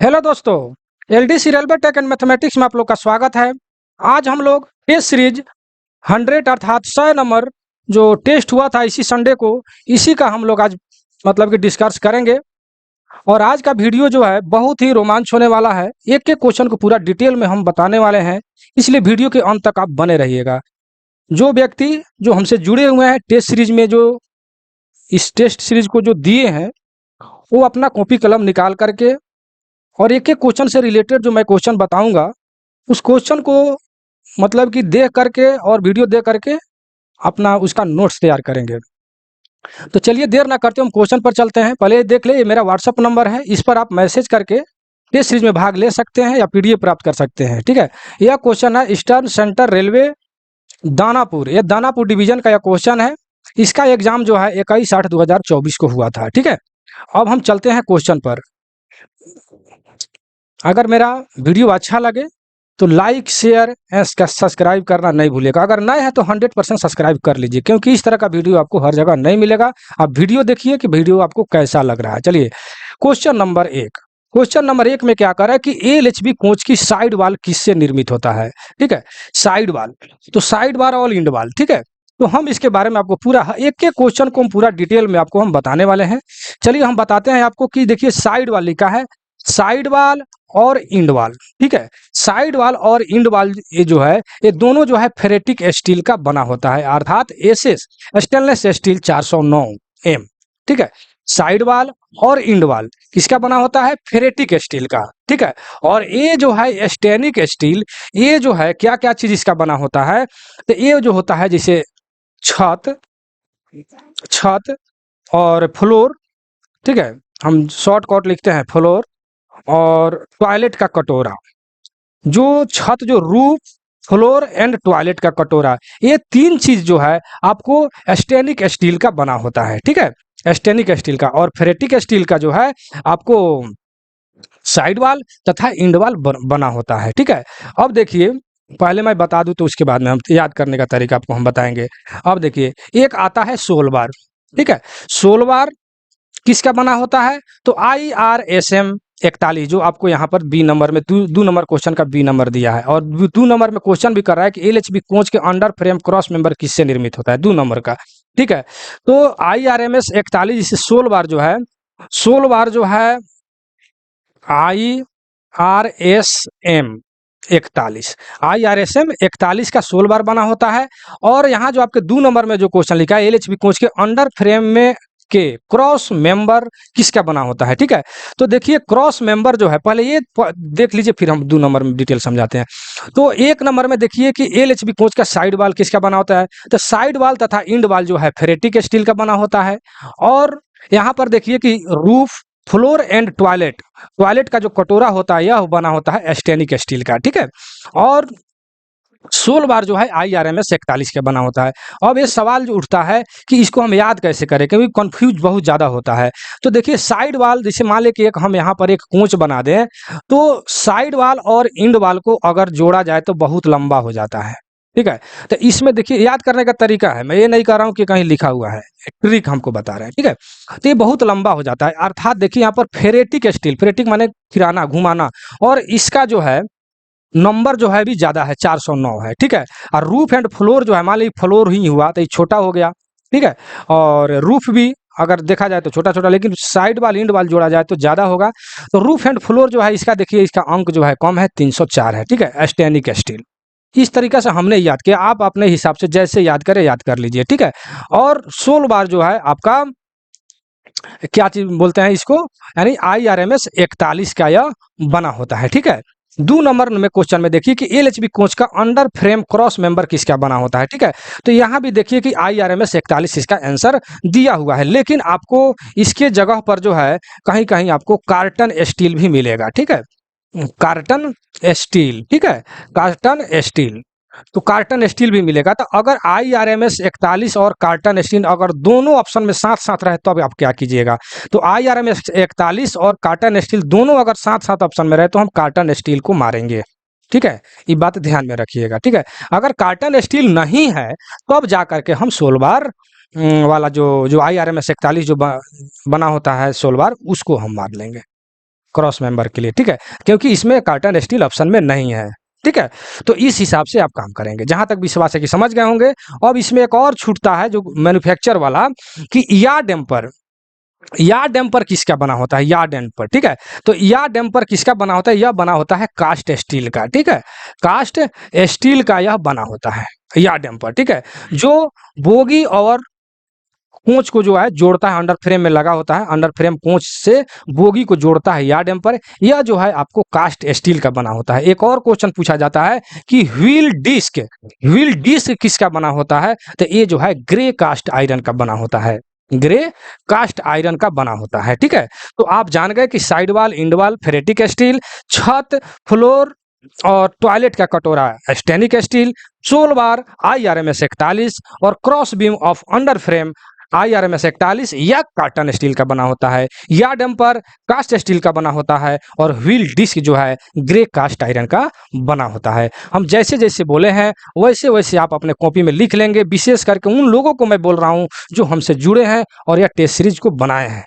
Hello दोस्तों। LDC railway tech and mathematics में आप लोग का स्वागत है। आज हम लोग टेस्ट सीरीज 100 अर्थात 100 नंबर जो टेस्ट हुआ था इसी संडे को, इसी का हम लोग आज मतलब कि डिस्कस करेंगे। और आज का वीडियो जो है बहुत ही रोमांच होने वाला है। एक एक क्वेश्चन को पूरा डिटेल में हम बताने वाले हैं, इसलिए वीडियो के अंत तक आप बने रहिएगा। जो व्यक्ति जो हमसे जुड़े हुए हैं टेस्ट सीरीज में, जो इस टेस्ट सीरीज को जो दिए हैं, वो अपना कॉपी कलम निकाल करके और एक एक क्वेश्चन से रिलेटेड जो मैं क्वेश्चन बताऊंगा उस क्वेश्चन को मतलब कि देख करके और वीडियो देख करके अपना उसका नोट्स तैयार करेंगे। तो चलिए देर ना करते हम क्वेश्चन पर चलते हैं। पहले ये देख ले, ये मेरा व्हाट्सअप नंबर है, इस पर आप मैसेज करके टेस्ट सीरीज में भाग ले सकते हैं या पीडीएफ प्राप्त कर सकते हैं। ठीक है, यह क्वेश्चन है ईस्टर्न सेंट्रल रेलवे दानापुर, यह दानापुर डिवीजन का यह क्वेश्चन है। इसका एग्जाम जो है 21/8/2024 को हुआ था। ठीक है, अब हम चलते हैं क्वेश्चन पर। अगर मेरा वीडियो अच्छा लगे तो लाइक शेयर सब्सक्राइब करना नहीं भूलिएगा। अगर नए हैं तो 100% सब्सक्राइब कर लीजिए, क्योंकि इस तरह का वीडियो आपको हर जगह नहीं मिलेगा। आप वीडियो देखिए कि वीडियो आपको कैसा लग रहा है। चलिए क्वेश्चन नंबर 1। क्वेश्चन नंबर 1 में क्या कर रहा है कि एलएचबी कोच की साइड वाल किससे निर्मित होता है। ठीक है, साइड वाल, तो साइड वाल और इंड वाल। ठीक है, तो हम इसके बारे में आपको पूरा एक एक क्वेश्चन को हम पूरा डिटेल में आपको हम बताने वाले हैं। चलिए हम बताते हैं आपको कि देखिए साइड वाल लिखा है, साइड वाल और इंड वाल। ठीक है, साइड वाल और इंड वाल ये जो है, ये दोनों जो है फेरेटिक स्टील का बना होता है, अर्थात एसएस स्टेनलेस स्टील 409 एम। ठीक है, साइड वाल और इंड वाल किसका बना होता है, फेरेटिक स्टील का। ठीक है, और ये जो है स्टेनिक स्टील, ये जो है क्या क्या चीज इसका बना होता है, तो ये जो होता है जैसे छत, छत और फ्लोर। ठीक है, हम शॉर्ट कट लिखते हैं फ्लोर, और टॉयलेट का कटोरा। जो छत, जो रूफ, फ्लोर एंड टॉयलेट का कटोरा, ये तीन चीज जो है आपको स्टेनिक स्टील का बना होता है। ठीक है, स्टेनिक स्टील का, और फेरेटिक स्टील का जो है आपको साइड वाल तथा इंड वाल बना होता है। ठीक है, अब देखिए पहले मैं बता दूं तो उसके बाद में हम याद करने का तरीका आपको हम बताएंगे। अब देखिए एक आता है सोल बार। ठीक है, सोल बार किसका बना होता है, तो IRSM 41, जो आपको यहाँ पर बी नंबर में दो नंबर क्वेश्चन का बी नंबर दिया है, और 2 नंबर में क्वेश्चन भी कर रहा है कि एलएचबी कोच के अंडर फ्रेम क्रॉस मेंबर किससे निर्मित होता है, 2 नंबर का। ठीक है, तो IRMS 41 जिसे 16 बार जो है, 16 बार जो है IRSM 41, IRSM 41 का 16 बार बना होता है। और यहाँ जो आपके 2 नंबर में जो क्वेश्चन लिखा है एलएचबी कोच के अंडर फ्रेम में के क्रॉस मेंबर किसका बना होता है। ठीक है, तो देखिए क्रॉस मेंबर जो है, पहले ये देख लीजिए फिर हम 2 नंबर में डिटेल समझाते हैं। तो 1 नंबर में देखिए कि एलएचबी कोच का साइड वाल किसका बना होता है, तो साइड वाल तथा इंड वाल जो है फेरेटिक स्टील का बना होता है। और यहाँ पर देखिए कि roof, floor and toilet, toilet का जो कटोरा होता है यह बना होता है स्टेनिक स्टील का। ठीक है, और 16 बार जो है IRMS 41 का बना होता है। अब ये सवाल जो उठता है कि इसको हम याद कैसे करें, क्योंकि कंफ्यूज बहुत ज़्यादा होता है। तो देखिए साइड वाल, जैसे मान लें कि एक हम यहाँ पर एक कोंच बना दें, तो साइड वाल और इंड वाल को अगर जोड़ा जाए तो बहुत लंबा हो जाता है। ठीक है, तो इसमें देखिए याद करने का तरीका है, मैं ये नहीं कर रहा हूँ कि कहीं लिखा हुआ है, ट्रिक हमको बता रहे हैं। ठीक है, तो ये बहुत लंबा हो जाता है, अर्थात देखिए यहाँ पर फेरेटिक स्टील, फेरेटिक माने फिराना, घुमाना, और इसका जो है नंबर जो है भी ज्यादा है, 409 है। ठीक है, और रूफ एंड फ्लोर जो है, मान लीजिए फ्लोर ही हुआ तो ये छोटा हो गया। ठीक है, और रूफ भी अगर देखा जाए तो छोटा छोटा, लेकिन साइड वाल इंड वाल जोड़ा जाए तो ज्यादा होगा। तो रूफ एंड फ्लोर जो है इसका देखिए, इसका अंक जो है कम है, 304 है। ठीक है, स्टेनिक स्टील। इस तरीके से हमने याद किया, आप अपने हिसाब से जैसे याद करें याद कर लीजिए। ठीक है, और 16 बार जो है आपका क्या चीज बोलते हैं इसको, यानी IRMS 41 का यह बना होता है। ठीक है, 2 नंबर में क्वेश्चन में देखिए कि एलएचबी कोच का अंडर फ्रेम क्रॉस मेंबर किसका बना होता है। ठीक है, तो यहाँ भी देखिए कि IRMS 41 इसका आंसर दिया हुआ है, लेकिन आपको इसके जगह पर जो है कहीं कहीं आपको कार्टन स्टील भी मिलेगा। ठीक है, कार्टन स्टील। ठीक है, कार्टन स्टील, तो कार्टन स्टील भी मिलेगा। तो अगर IRMS 41 और कार्टन स्टील अगर दोनों ऑप्शन में साथ साथ रहे तो अब आप क्या कीजिएगा, तो IRMS 41 और कार्टन स्टील दोनों अगर साथ साथ ऑप्शन में रहे तो हम कार्टन स्टील को मारेंगे। ठीक है, ये बात ध्यान में रखिएगा। ठीक है, अगर कार्टन स्टील नहीं है तो अब जा करके हम 16 बार वाला जो जो IRMS 41 जो बना होता है 16 बार, उसको हम मार लेंगे। क्रॉस मेंबर के लिए, ठीक है, क्योंकि इसमें कार्टन स्टील ऑप्शन में नहीं है, ठीक है। तो इस हिसाब से आप काम करेंगे, जहां तक विश्वास है कि समझ गए होंगे। अब इसमें एक और छूटता है जो मैन्युफैक्चर वाला, कि यार्ड डैम्पर किसका बना होता है, यार्ड डैम्पर, ठीक है। तो यार्ड डैम्पर किसका बना होता है, यह बना होता है कास्ट स्टील का, ठीक है, कास्ट स्टील का यह बना होता है यार्ड डैम्पर, ठीक है, जो बोगी और कोच को जो है जोड़ता है, अंडर फ्रेम में लगा होता है, अंडर फ्रेम कोच से बोगी को जोड़ता है यार्ड डैम्पर, यह जो है आपको कास्ट स्टील का बना होता है। एक और क्वेश्चन पूछा जाता है कि व्हील डिस्क किसका बना होता है, तो ये जो है ग्रे कास्ट आयरन का बना होता है, ग्रे कास्ट आयरन का बना होता है, ठीक है। तो आप जान गए कि साइड वाल, इंड वाल फेरेटिक स्टील, छत, फ्लोर और टॉयलेट का कटोरा स्टेनिक स्टील, सोल बार IRMS 41 और cross beam of under frame IRMS 41 या कार्टन स्टील का बना होता है, या डंपर कास्ट स्टील का बना होता है, और व्हील डिस्क जो है ग्रे कास्ट आयरन का बना होता है। हम जैसे जैसे बोले हैं वैसे वैसे आप अपने कॉपी में लिख लेंगे, विशेष करके उन लोगों को मैं बोल रहा हूं जो हमसे जुड़े हैं और यह टेस्ट सीरीज को बनाए हैं।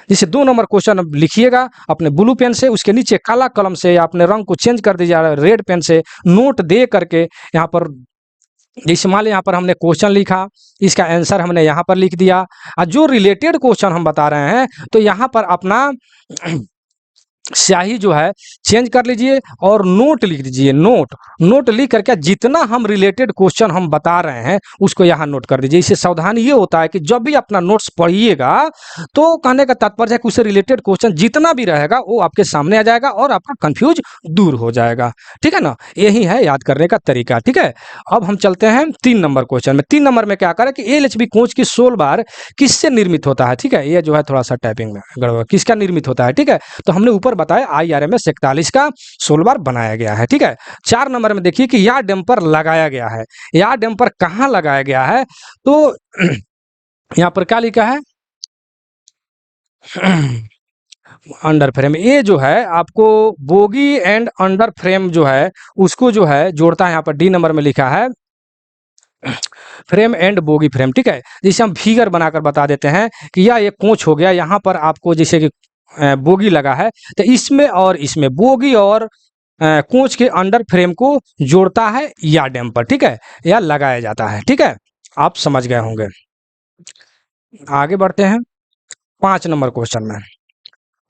जैसे 2 नंबर क्वेश्चन अब लिखिएगा अपने ब्लू पेन से, उसके नीचे काला कलम से या अपने रंग को चेंज कर दीजिए रेड पेन से, नोट दे करके यहाँ पर, जैसे मान लीजिए यहाँ पर हमने क्वेश्चन लिखा, इसका आंसर हमने यहाँ पर लिख दिया, और जो रिलेटेड क्वेश्चन हम बता रहे हैं तो यहाँ पर अपना स्याही जो है चेंज कर लीजिए और नोट लिख दीजिए, नोट लिख करके जितना हम रिलेटेड क्वेश्चन हम बता रहे हैं उसको यहाँ नोट कर दीजिए। इससे सावधानी ये होता है कि जब भी अपना नोट्स पढ़िएगा तो कहने का तात्पर्य है कि उससे रिलेटेड क्वेश्चन जितना भी रहेगा वो आपके सामने आ जाएगा और आपका कंफ्यूज दूर हो जाएगा, ठीक है ना। यही है याद करने का तरीका, ठीक है। अब हम चलते हैं 3 नंबर क्वेश्चन में। 3 नंबर में क्या करें कि LHB कोच की सोल बार किससे निर्मित होता है, ठीक है। ये जो है थोड़ा सा टाइपिंग में गड़बड़, किसका निर्मित होता है, ठीक है। तो हमने ऊपर बताया IRMS 41 का सोल बार बनाया गया है, ठीक है। 4 नंबर में देखिए कि यार डैम्पर लगाया गया है, यार डैम्पर कहाँ लगाया गया है, तो यहाँ पर क्या लिखा है अंडर फ्रेम, ये जो है आपको बोगी एंड अंडर फ्रेम जो है उसको जो है जोड़ता है, यहाँ पर D नंबर में लिखा है फ्रेम एंड बोगी फ्रेम, ठीक है। जिसे हम फिगर बनाकर बता देते हैं कि यह एक कोच हो गया, यहाँ पर आपको जैसे कि बोगी लगा है, तो इसमें और इसमें बोगी और कोच के अंडर फ्रेम को जोड़ता है या डैम्पर, ठीक है, या लगाया जाता है, ठीक है। आप समझ गए होंगे। आगे बढ़ते हैं 5 नंबर क्वेश्चन में।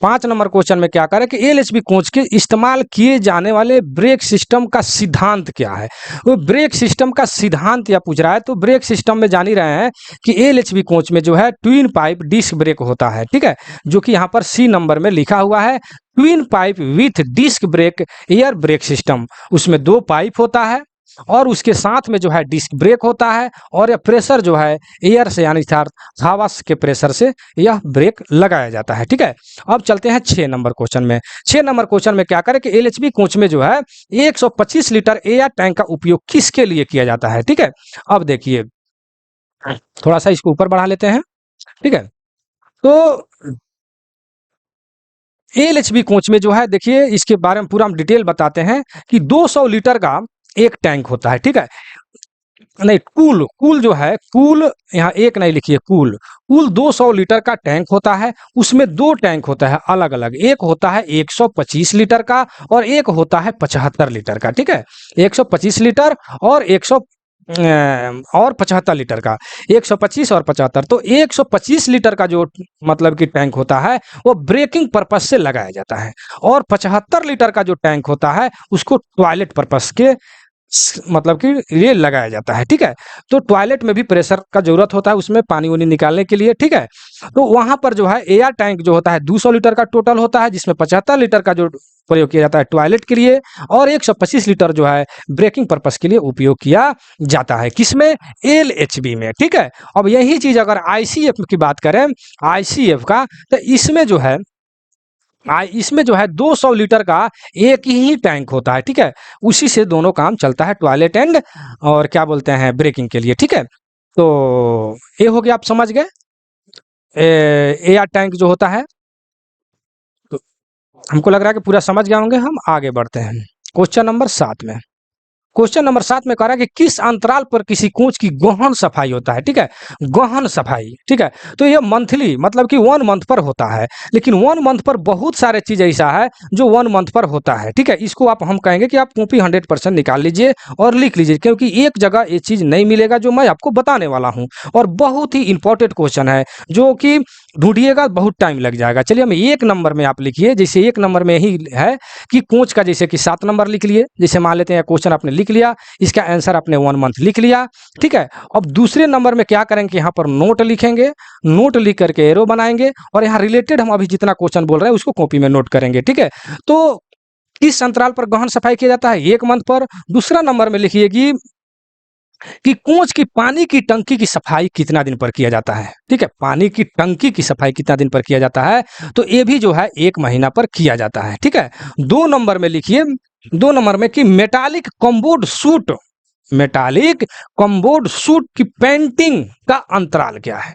5 नंबर क्वेश्चन में क्या करें कि LHB कोच के इस्तेमाल किए जाने वाले ब्रेक सिस्टम का सिद्धांत क्या है। वो ब्रेक सिस्टम का सिद्धांत या पूछ रहा है, तो ब्रेक सिस्टम में जान ही रहे हैं कि LHB कोच में जो है ट्विन पाइप डिस्क ब्रेक होता है, ठीक है, जो कि यहाँ पर C नंबर में लिखा हुआ है twin pipe with disc brake air brake system. उसमें 2 पाइप होता है और उसके साथ में जो है डिस्क ब्रेक होता है, और यह प्रेशर जो है एयर से यानी हवा के प्रेशर से यह ब्रेक लगाया जाता है, ठीक है। अब चलते हैं 6 नंबर क्वेश्चन में। 6 नंबर क्वेश्चन में क्या करें कि LHB कोच में जो है 125 लीटर एयर टैंक का उपयोग किसके लिए किया जाता है, ठीक है। अब देखिए थोड़ा सा इसको ऊपर बढ़ा लेते हैं, ठीक है। तो LHB कोच में जो है देखिए इसके बारे में पूरा हम डिटेल बताते हैं कि 200 लीटर का एक टैंक होता है, ठीक है। नहीं, कूल जो है, कूल यहाँ एक नहीं लिखिए, कूल 200 लीटर का टैंक होता है। उसमें 2 टैंक होता है अलग अलग, एक होता है 125 लीटर का और एक होता है 75 लीटर का, ठीक है। 125 लीटर और 75 लीटर का, 125 और 75। तो 125 लीटर का जो मतलब कि टैंक होता है वो ब्रेकिंग पर्पज से लगाया जाता है, और 75 लीटर का जो टैंक होता है उसको टॉयलेट पर्पज के मतलब कि ये लगाया जाता है, ठीक है। तो टॉयलेट में भी प्रेशर का जरूरत होता है उसमें पानी वानी निकालने के लिए, ठीक है। तो वहां पर जो है एयर टैंक जो होता है 200 लीटर का टोटल होता है, जिसमें 75 लीटर का जो प्रयोग किया जाता है टॉयलेट के लिए, और 125 लीटर जो है ब्रेकिंग पर्पस के लिए उपयोग किया जाता है, किसमें, LHB में, ठीक है। अब यही चीज अगर ICF की बात करें, ICF का, तो इसमें जो है 200 लीटर का एक ही टैंक होता है, ठीक है। उसी से दोनों काम चलता है, टॉयलेट एंड और क्या बोलते हैं ब्रेकिंग के लिए, ठीक है। तो ये हो गया, आप समझ गए एयर टैंक जो होता है। तो हमको लग रहा है कि पूरा समझ गए होंगे। हम आगे बढ़ते हैं क्वेश्चन नंबर 7 में। क्वेश्चन नंबर 7 में कह रहा है कि किस अंतराल पर किसी कोच की गहन सफाई होता है, ठीक है, गहन सफाई, ठीक है। तो ये मंथली मतलब कि 1 मंथ पर होता है, लेकिन 1 मंथ पर बहुत सारे चीज ऐसा है जो 1 मंथ पर होता है, ठीक है। इसको आप हम कहेंगे कि आप कॉपी 100% निकाल लीजिए और लिख लीजिए, क्योंकि एक जगह ये चीज नहीं मिलेगा जो मैं आपको बताने वाला हूं, और बहुत ही इंपॉर्टेंट क्वेश्चन है जो कि ढूंढिएगा बहुत टाइम लग जाएगा। चलिए हम 1 नंबर में आप लिखिए, जैसे 1 नंबर में ही है कि कोच का, जैसे कि 7 नंबर लिख लिए, जैसे मान लेते हैं क्वेश्चन आपने लिख लिया, इसका आंसर आपने 1 मंथ लिख लिया, ठीक है। अब दूसरे नंबर में क्या करेंगे कि यहाँ पर नोट लिखेंगे, नोट लिख करके एरो बनाएंगे, और यहाँ रिलेटेड हम अभी जितना क्वेश्चन बोल रहे हैं उसको कॉपी में नोट करेंगे, ठीक है। तो किस अंतराल पर गहन सफाई किया जाता है, 1 मंथ पर। दूसरा नंबर में लिखिए कि कोच की पानी की टंकी की सफाई कितना दिन पर किया जाता है, ठीक है, पानी की टंकी की सफाई कितना दिन पर किया जाता है, तो ये भी जो है 1 महीना पर किया जाता है, ठीक है। 2 नंबर में लिखिए, 2 नंबर में कि मेटालिक कम्बोर्ड सूट की पेंटिंग का अंतराल क्या है।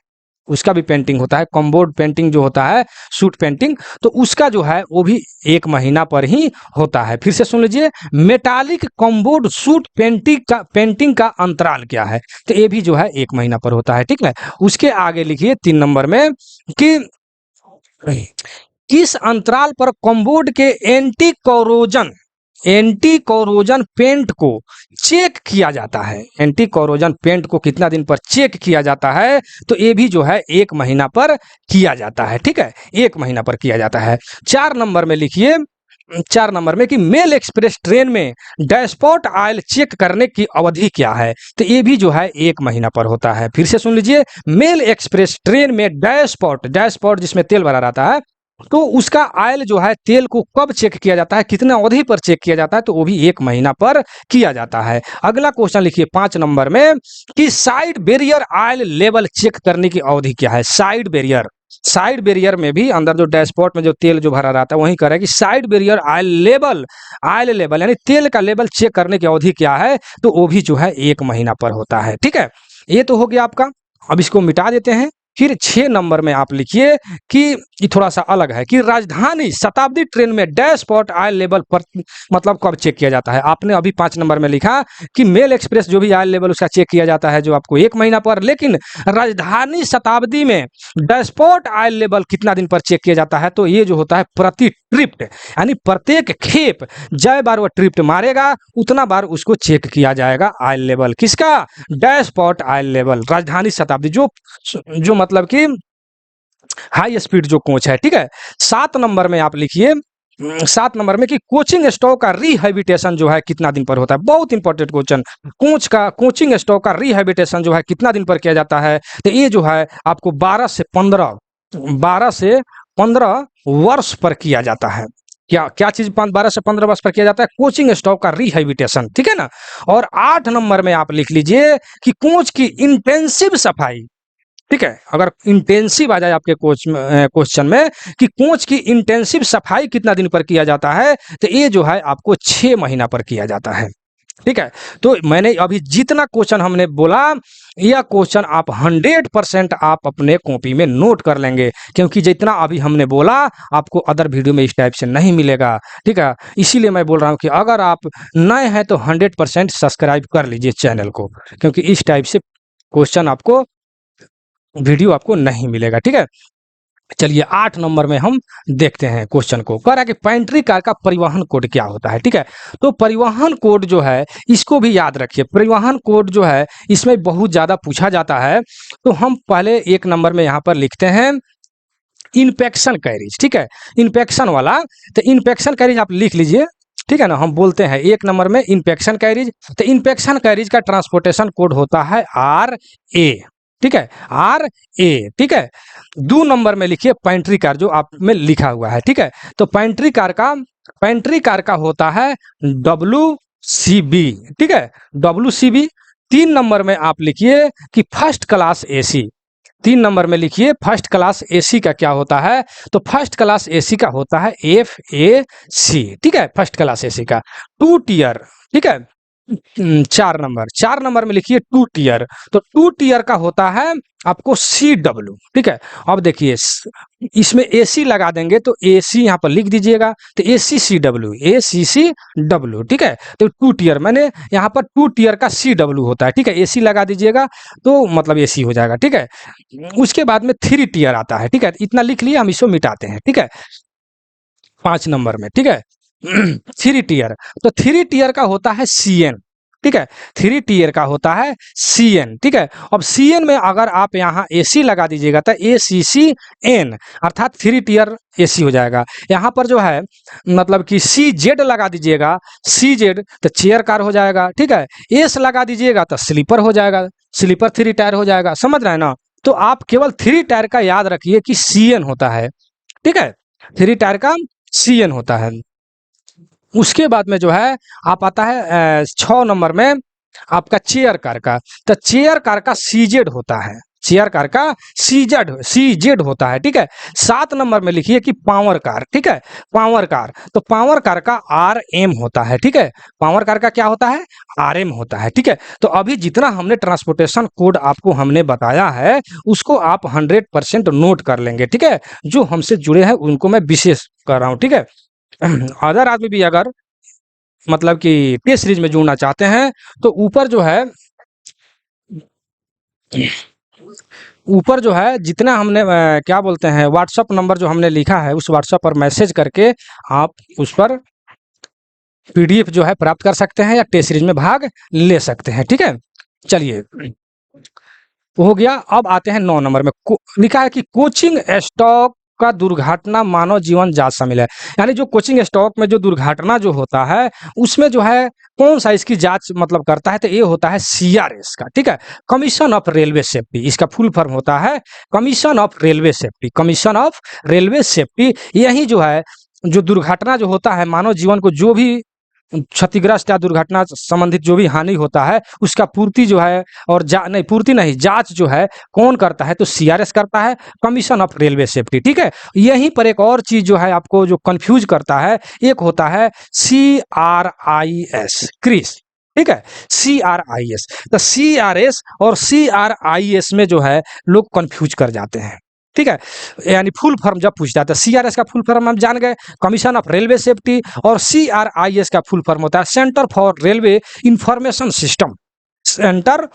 उसका भी पेंटिंग होता है, कम्बोर्ड पेंटिंग जो होता है, सूट पेंटिंग, तो उसका जो है वो भी 1 महीना पर ही होता है। फिर से सुन लीजिए, मेटालिक कम्बोर्ड सूट पेंटिंग का अंतराल क्या है, तो ये भी जो है 1 महीना पर होता है, ठीक है। उसके आगे लिखिए 3 नंबर में कि किस अंतराल पर कम्बोर्ड के एंटी कोरोजन पेंट को चेक किया जाता है, एंटी कोरोजन पेंट को कितना दिन पर चेक किया जाता है, तो ये भी जो है 1 महीना पर किया जाता है, ठीक है, 1 महीना पर किया जाता है। 4 नंबर में लिखिए, 4 नंबर में कि मेल एक्सप्रेस ट्रेन में डैशपोर्ट ऑयल चेक करने की अवधि क्या है, तो ये भी जो है 1 महीना पर होता है। फिर से सुन लीजिए, मेल एक्सप्रेस ट्रेन में डैशपोर्ट जिसमें तेल भरा रहता है, तो उसका ऑयल जो है, तेल को कब चेक किया जाता है, कितने अवधि पर चेक किया जाता है, तो वो भी 1 महीना पर किया जाता है। अगला क्वेश्चन लिखिए 5 नंबर में कि side barrier oil level check करने की अवधि क्या है। साइड बैरियर में भी अंदर जो डैशबोर्ड में जो तेल जो भरा रहता है वही कह रहा है कि साइड बैरियर ऑयल लेवल यानी तेल का लेवल चेक करने की अवधि क्या है, तो वो भी जो है 1 महीना पर होता है, ठीक है। ये तो हो गया आपका, अब इसको मिटा देते हैं। फिर 6 नंबर में आप लिखिए कि ये थोड़ा सा अलग है कि राजधानी शताब्दी ट्रेन में डैशपोर्ट ऑयल लेवल पर मतलब कब चेक किया जाता है। आपने अभी 5 नंबर में लिखा कि मेल एक्सप्रेस जो भी ऑयल लेवल उसका चेक किया जाता है जो आपको 1 महीना पर, लेकिन राजधानी शताब्दी में डैशपोर्ट ऑयल लेवल कितना दिन पर चेक किया जाता है, तो ये जो होता है प्रति ट्रिप, यानी प्रत्येक खेप जय बार वो ट्रिप मारेगा उतना बार उसको चेक किया जाएगा ऑयल लेवल, किसका, डैशपोर्ट ऑयल लेवल, राजधानी शताब्दी जो मतलब कि हाई स्पीड जो कोच है, ठीक है। 7 नंबर में आप लिखिए, 7 नंबर में कि कोचिंग स्टॉक का रिहैबिटेशन जो है कितना दिन पर होता है। बहुत इंपॉर्टेंट क्वेश्चन, कोचिंग स्टॉक का रिहैबिटेशन जो है कितना दिन पर किया जाता है, तो ये जो है आपको 12 से 15 वर्ष पर किया जाता है। क्या चीज 12 से 15 वर्ष पर किया जाता है, कोचिंग स्टॉक का रिहैबिटेशन, ठीक है ना। और 8 नंबर में आप लिख लीजिए कि कोच की इंटेंसिव सफाई, ठीक है, अगर इंटेंसिव आ जाए आपके क्वेश्चन में कि कोच की इंटेंसिव सफाई कितना दिन पर किया जाता है, तो ये जो है आपको 6 महीना पर किया जाता है, ठीक है। तो मैंने अभी जितना क्वेश्चन हमने बोला, यह क्वेश्चन आप 100% आप अपने कॉपी में नोट कर लेंगे, क्योंकि जितना अभी हमने बोला आपको अदर वीडियो में इस टाइप से नहीं मिलेगा, ठीक है। इसीलिए मैं बोल रहा हूँ कि अगर आप नए हैं तो 100% सब्सक्राइब कर लीजिए चैनल को, क्योंकि इस टाइप से क्वेश्चन आपको वीडियो आपको नहीं मिलेगा, ठीक है। चलिए 8 नंबर में हम देखते हैं क्वेश्चन को। कह रहा है कि पेंट्री कार का परिवहन कोड क्या होता है, ठीक है। तो परिवहन कोड जो है इसको भी याद रखिए, परिवहन कोड जो है इसमें बहुत ज्यादा पूछा जाता है। तो हम पहले 1 नंबर में यहाँ पर लिखते हैं इन्फेक्शन कैरिज, ठीक है, इन्फेक्शन वाला। तो इन्फेक्शन कैरिज आप लिख लीजिए, ठीक है ना। हम बोलते हैं 1 नंबर में इन्फेक्शन कैरिज, तो इन्फेक्शन कैरिज का ट्रांसपोर्टेशन कोड होता है RA, ठीक है, RA, ठीक है। 2 नंबर में लिखिए पेंट्री कार जो आप में लिखा हुआ है, ठीक है। तो पेंट्री कार का होता है WCB, ठीक है, WCB। 3 नंबर में आप लिखिए कि फर्स्ट क्लास AC, 3 नंबर में लिखिए फर्स्ट क्लास AC का क्या होता है, तो फर्स्ट क्लास AC का होता है FAC, ठीक है, फर्स्ट क्लास AC का 2 टियर, ठीक है। चार नंबर में लिखिए टू टीयर। तो टू टीयर का होता है आपको CW, ठीक है। अब देखिए इसमें AC लगा देंगे तो AC यहाँ पर लिख दीजिएगा, तो ACCW, ACCW, ठीक है। तो टू टीयर मैंने यहाँ पर टू टीयर का CW होता है, ठीक है। AC लगा दीजिएगा तो मतलब AC हो जाएगा, ठीक है। उसके बाद में थ्री टीयर आता है, ठीक है। इतना लिख लिया, हम इसको मिटाते हैं, ठीक है। 5 नंबर में, ठीक है। थ्री टीयर, तो थ्री टीयर का होता है CN, ठीक है। थ्री टीयर का होता है CN, ठीक है। अब CN में अगर आप यहाँ AC लगा दीजिएगा तो ACCN, अर्थात थ्री टीयर AC हो जाएगा। यहाँ पर जो है मतलब कि CZ लगा दीजिएगा, CZ तो चेयर कार हो जाएगा, ठीक है। S लगा दीजिएगा तो स्लीपर हो जाएगा, स्लीपर थ्री टायर हो जाएगा, समझ रहे हैं ना। तो आप केवल थ्री टायर का याद रखिए कि CN होता है, ठीक है। थ्री टायर का CN होता है। उसके बाद में जो है आप आता है 6 नंबर में आपका चेयर कार का, तो चेयर कार का CZ होता है, चेयर कार का CZ होता है, ठीक है। 7 नंबर में लिखिए कि पावर कार, ठीक है। पावर कार, तो पावर कार का RM होता है, ठीक है। पावर कार का क्या होता है, RM होता है, ठीक है। तो अभी जितना हमने ट्रांसपोर्टेशन कोड आपको हमने बताया है उसको आप 100% नोट कर लेंगे, ठीक है। जो हमसे जुड़े हैं उनको मैं विशेष कर रहा हूँ, ठीक है। अदर आदमी भी अगर मतलब कि टेस्ट सीरीज में जुड़ना चाहते हैं तो ऊपर जो है जितना हमने क्या बोलते हैं व्हाट्सअप नंबर जो हमने लिखा है उस व्हाट्सअप पर मैसेज करके आप उस पर PDF जो है प्राप्त कर सकते हैं या टेस्ट सीरीज में भाग ले सकते हैं, ठीक है। चलिए हो गया। अब आते हैं 9 नंबर में, लिखा है कि कोचिंग स्टॉक का दुर्घटना मानव जीवन जांच शामिल है। यानी जो कोचिंग स्टॉक में जो दुर्घटना जो होता है उसमें जो है कौन सा इसकी जांच मतलब करता है, तो ये होता है CRS का, ठीक है। कमीशन ऑफ रेलवे सेफ्टी, इसका फुल फॉर्म होता है commission of railway safety, commission of railway safety. यही जो है जो दुर्घटना जो होता है मानव जीवन को जो भी क्षतिग्रस्त या दुर्घटना संबंधित जो भी हानि होता है उसका पूर्ति जो है और नहीं पूर्ति नहीं जांच जो है कौन करता है, तो CRS करता है, कमीशन ऑफ रेलवे सेफ्टी, ठीक है। यहीं पर एक और चीज जो है आपको जो कंफ्यूज करता है, एक होता है CRIS, क्रिस, ठीक है। CRIS, तो CRS और CRIS में जो है लोग कंफ्यूज कर जाते हैं, ठीक है। यानी फुल फॉर्म जब पूछता है तो CRS का फुल फॉर्म हम जान गए, कमीशन ऑफ रेलवे सेफ्टी, और CRIS का फुल फॉर्म होता है centre for railway information system, centre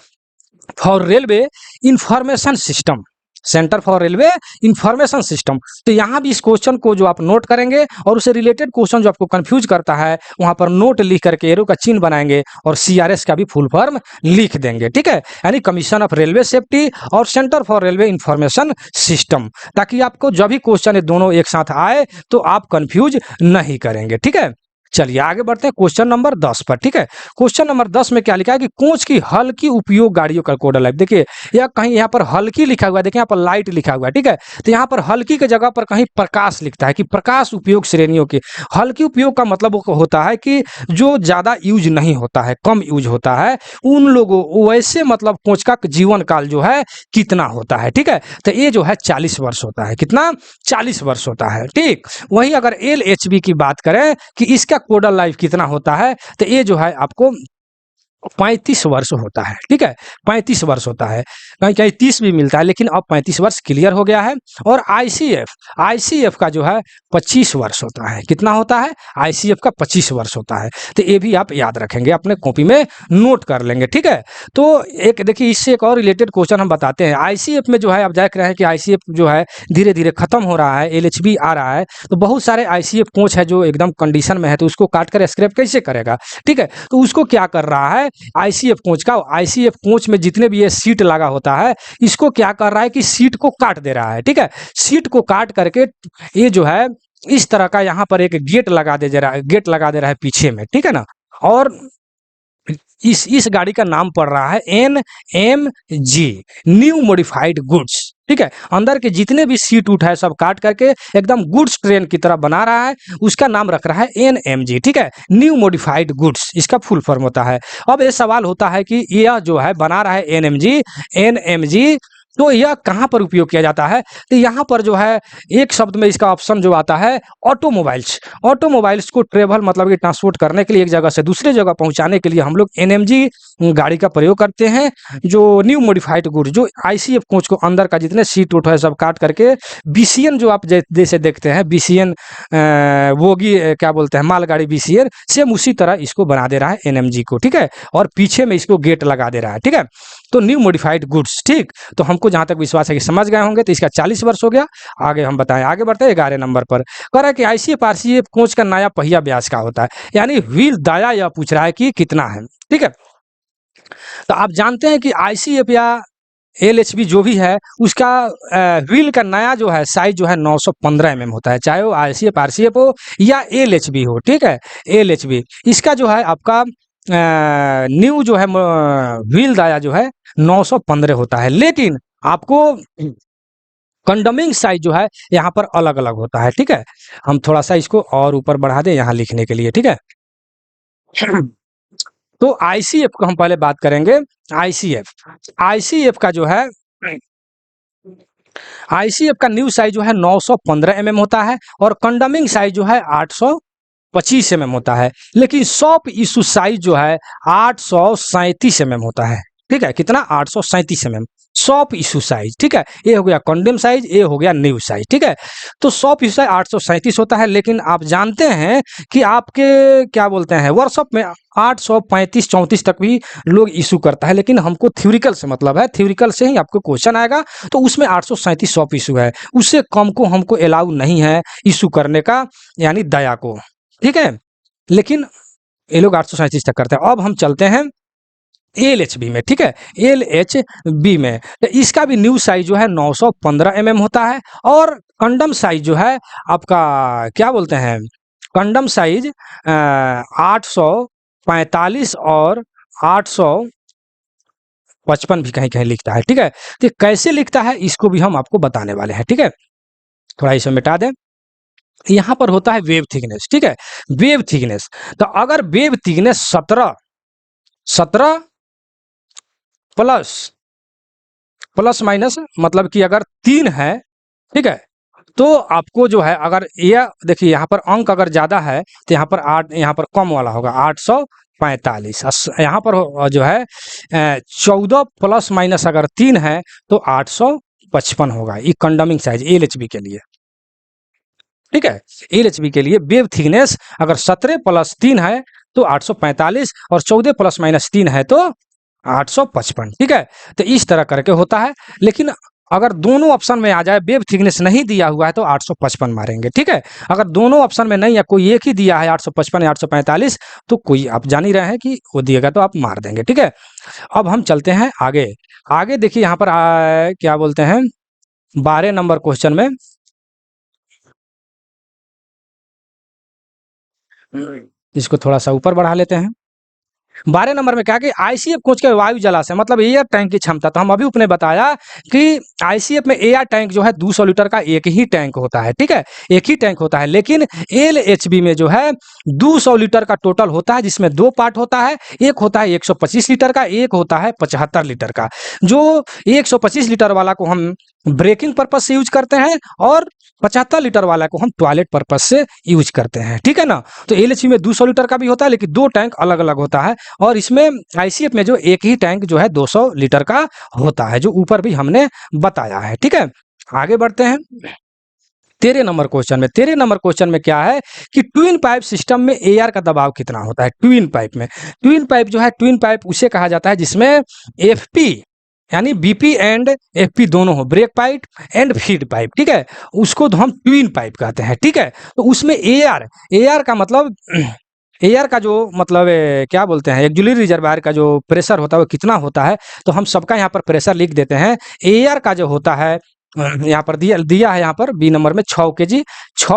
for railway information system, centre for railway information system. तो यहाँ भी इस क्वेश्चन को जो आप नोट करेंगे और उससे रिलेटेड क्वेश्चन जो आपको कंफ्यूज करता है वहां पर नोट लिख करके एरो का चिन्ह बनाएंगे और CRS का भी फुल फॉर्म लिख देंगे, ठीक है। यानी कमीशन ऑफ रेलवे सेफ्टी और centre for railway information system, ताकि आपको जब भी क्वेश्चन ये दोनों एक साथ आए तो आप कंफ्यूज नहीं करेंगे, ठीक है। चलिए आगे बढ़ते हैं क्वेश्चन नंबर 10 पर, ठीक है। क्वेश्चन नंबर 10 में क्या लिखा है कि कोच की हल्की उपयोग गाड़ियों का कोडल है। देखिए या कहीं यहाँ पर हल्की लिखा हुआ है, देखिए यहाँ पर लाइट लिखा हुआ है, ठीक है। तो यहाँ पर हल्की के जगह पर कहीं प्रकाश लिखता है कि प्रकाश उपयोग श्रेणियों की। हल्की उपयोग का मतलब होता है कि जो ज्यादा यूज नहीं होता है, कम यूज होता है, उन लोगों वैसे मतलब कोच का जीवन काल जो है कितना होता है, ठीक है। तो ये जो है 40 वर्ष होता है, कितना 40 वर्ष होता है, ठीक। वहीं अगर LHB की बात करें कि इसका कोडल लाइफ कितना होता है, तो ये जो है आपको 35 वर्ष होता है, ठीक है। 35 वर्ष होता है, कहीं कहीं 30 भी मिलता है लेकिन अब 35 वर्ष क्लियर हो गया है। और ICF का जो है 25 वर्ष होता है, कितना होता है, ICF का 25 वर्ष होता है। तो ये भी आप याद रखेंगे, अपने कॉपी में नोट कर लेंगे, ठीक है। तो एक देखिए इससे एक और रिलेटेड क्वेश्चन हम बताते हैं। ICF में जो है आप देख रहे हैं कि ICF जो है धीरे धीरे खत्म हो रहा है, LHB आ रहा है, तो बहुत सारे ICF कोच है जो एकदम कंडीशन में है, तो उसको काट कर स्क्रैप कैसे करेगा, ठीक है। तो उसको क्या कर रहा है ICF कोच में जितने भी ये सीट लगा होता है इसको क्या कर रहा है कि सीट को काट दे रहा है, ठीक है। सीट को काट करके ये जो है इस तरह का यहाँ पर एक गेट लगा दे रहा है पीछे में, ठीक है ना। और इस गाड़ी का नाम पड़ रहा है NMG, न्यू मॉडिफाइड गुड्स, ठीक है। अंदर के जितने भी सीट उठ है सब काट करके एकदम गुड्स ट्रेन की तरह बना रहा है, उसका नाम रख रहा है NMG, ठीक है, न्यू मॉडिफाइड गुड्स इसका फुल फॉर्म होता है। अब ये सवाल होता है कि यह जो है बना रहा है NMG तो यह कहाँ पर उपयोग किया जाता है? तो यहाँ पर जो है एक शब्द में इसका ऑप्शन जो आता है ऑटोमोबाइल्स। ऑटोमोबाइल्स को ट्रेवल मतलब कि ट्रांसपोर्ट करने के लिए एक जगह से दूसरे जगह पहुँचाने के लिए हम लोग एनएमजी गाड़ी का प्रयोग करते हैं। जो न्यू मॉडिफाइड गुड्स जो आईसीएफ कोच को अंदर का जितने सीट उठ है सब काट करके बीसीएन जो आप जैसे देखते हैं बीसीएन बोगी क्या बोलते हैं मालगाड़ी बीसीएन सेम उसी तरह इसको बना दे रहा है एनएमजी को, ठीक है। और पीछे में इसको गेट लगा दे रहा है, ठीक है। तो न्यू मॉडिफाइड गुड्स, ठीक। तो हमको जहां तक विश्वास है कि समझ गए होंगे। तो इसका 40 वर्ष हो गया। आगे हम बताएं, आगे बढ़ते हैं 11 नंबर पर। कह रहा है कि आईसीएफ आरसीएफ कोच का नया पहिया व्यास का होता है, यानी व्हील दाया यह पूछ रहा है कि कितना है, ठीक है। तो आप जानते हैं कि आईसीएफ या एलएचबी जो भी है उसका व्हील का नया जो है साइज जो है 915 mm होता है, चाहे वो आईसीएफ आरसीएफ हो या एलएचबी हो, ठीक है। एलएचबी इसका जो है आपका न्यू जो है व्हील दाया जो है 915 होता है, लेकिन आपको कंडमिंग साइज जो है यहाँ पर अलग अलग होता है, ठीक है। हम थोड़ा सा इसको और ऊपर बढ़ा दें यहाँ लिखने के लिए, ठीक है। तो आईसीएफ को हम पहले बात करेंगे। आईसीएफ आईसीएफ का जो है आईसीएफ का न्यू साइज जो है 915 mm होता है और कंडमिंग साइज जो है 825 mm होता है, लेकिन सॉप इशू साइज जो है 837 mm होता है, ठीक है। कितना? 837 mm सॉप इशू साइज, ठीक है। ये हो गया कंडेम साइज, ये हो गया न्यू साइज, ठीक है। तो सॉप इशू साइज 837 होता है, लेकिन आप जानते हैं कि आपके क्या बोलते हैं वर्कशॉप में 835 34 तक भी लोग इशू करता है, लेकिन हमको थ्योरिकल से मतलब है, थ्योरिकल से ही आपको क्वेश्चन आएगा। तो उसमें 837 सॉप इशू है, उससे कम को हमको अलाउ नहीं है इशू करने का, यानी दया को, ठीक है। लेकिन ये लोग 837 तक करते हैं। अब हम चलते हैं एलएचबी में, ठीक है। एलएचबी में तो इसका भी न्यू साइज जो है 915 mm होता है और कंडम साइज जो है आपका क्या बोलते हैं कंडम साइज 845 और 855 भी कहीं कहीं लिखता है, ठीक है। तो कैसे लिखता है इसको भी हम आपको बताने वाले हैं, ठीक है। थोड़ा इसे मिटा दें। यहाँ पर होता है वेव थिकनेस, ठीक है। वेव थिकनेस, तो अगर wave thickness 17 plus plus minus मतलब कि अगर 3 है, ठीक है, तो आपको जो है अगर ये देखिए यहाँ पर अंक अगर ज़्यादा है तो यहाँ पर 8, यहाँ पर कम वाला होगा 845। यहाँ पर जो है 14 प्लस माइनस अगर 3 है तो 855 होगा। ये कंडमिंग साइज एलएचबी के लिए, ठीक है। एलएचबी के लिए वेव थिकनेस अगर 17 प्लस 3 है तो 845 और 14 प्लस माइनस 3 है तो 855, ठीक है। तो इस तरह करके होता है, लेकिन अगर दोनों ऑप्शन में आ जाए वेव थिकनेस नहीं दिया हुआ है तो 855 मारेंगे, ठीक है। अगर दोनों ऑप्शन में नहीं है, कोई एक ही दिया है 855 या 845, तो कोई आप जान ही रहे हैं कि वो दिएगा तो आप मार देंगे, ठीक है। अब हम चलते हैं आगे। आगे देखिए यहाँ पर क्या बोलते हैं 12 नंबर क्वेश्चन में इसको थोड़ा सा ऊपर बढ़ा लेते हैं। 12 नंबर में क्या कि आईसीएफ कोच के वायु जलाशय मतलब एयर टैंक की क्षमता। तो हम अभी अपने बताया कि आईसीएफ में एयर टैंक जो है 200 लीटर का एक ही टैंक होता है, ठीक है, एक ही टैंक होता है। लेकिन एलएचबी में जो है 200 लीटर का टोटल होता है, जिसमें 2 पार्ट होता है। एक होता है 125 लीटर का, एक होता है 75 लीटर का। जो 125 लीटर वाला को हम ब्रेकिंग पर्पज से यूज करते हैं और 75 लीटर वाला को हम टॉयलेट पर्पज से यूज करते हैं, ठीक है ना। तो एलएचबी में 200 लीटर का भी होता है, लेकिन 2 टैंक अलग अलग होता है। और इसमें आईसीएफ में जो एक ही टैंक जो है 200 लीटर का होता है, जो ऊपर भी हमने बताया है, ठीक है। आगे बढ़ते हैं 13 नंबर क्वेश्चन में। 13 नंबर क्वेश्चन में क्या है कि ट्विन पाइप सिस्टम में एयर का दबाव कितना होता है। ट्विन पाइप में, ट्विन पाइप जो है, ट्विन पाइप उसे कहा जाता है जिसमें एफपी यानी बीपी एंड एफपी दोनों हो, break pipe and feed pipe, ठीक है, उसको तो हम ट्विन पाइप कहते हैं, ठीक है। तो उसमें एयर का मतलब एयर का जो मतलब क्या बोलते हैं एक्जुलरी रिजर्वायर का जो प्रेशर होता है वो कितना होता है। तो हम सबका यहाँ पर प्रेशर लिख देते हैं। एयर का जो होता है यहाँ पर दिया है यहाँ पर बी नंबर में 6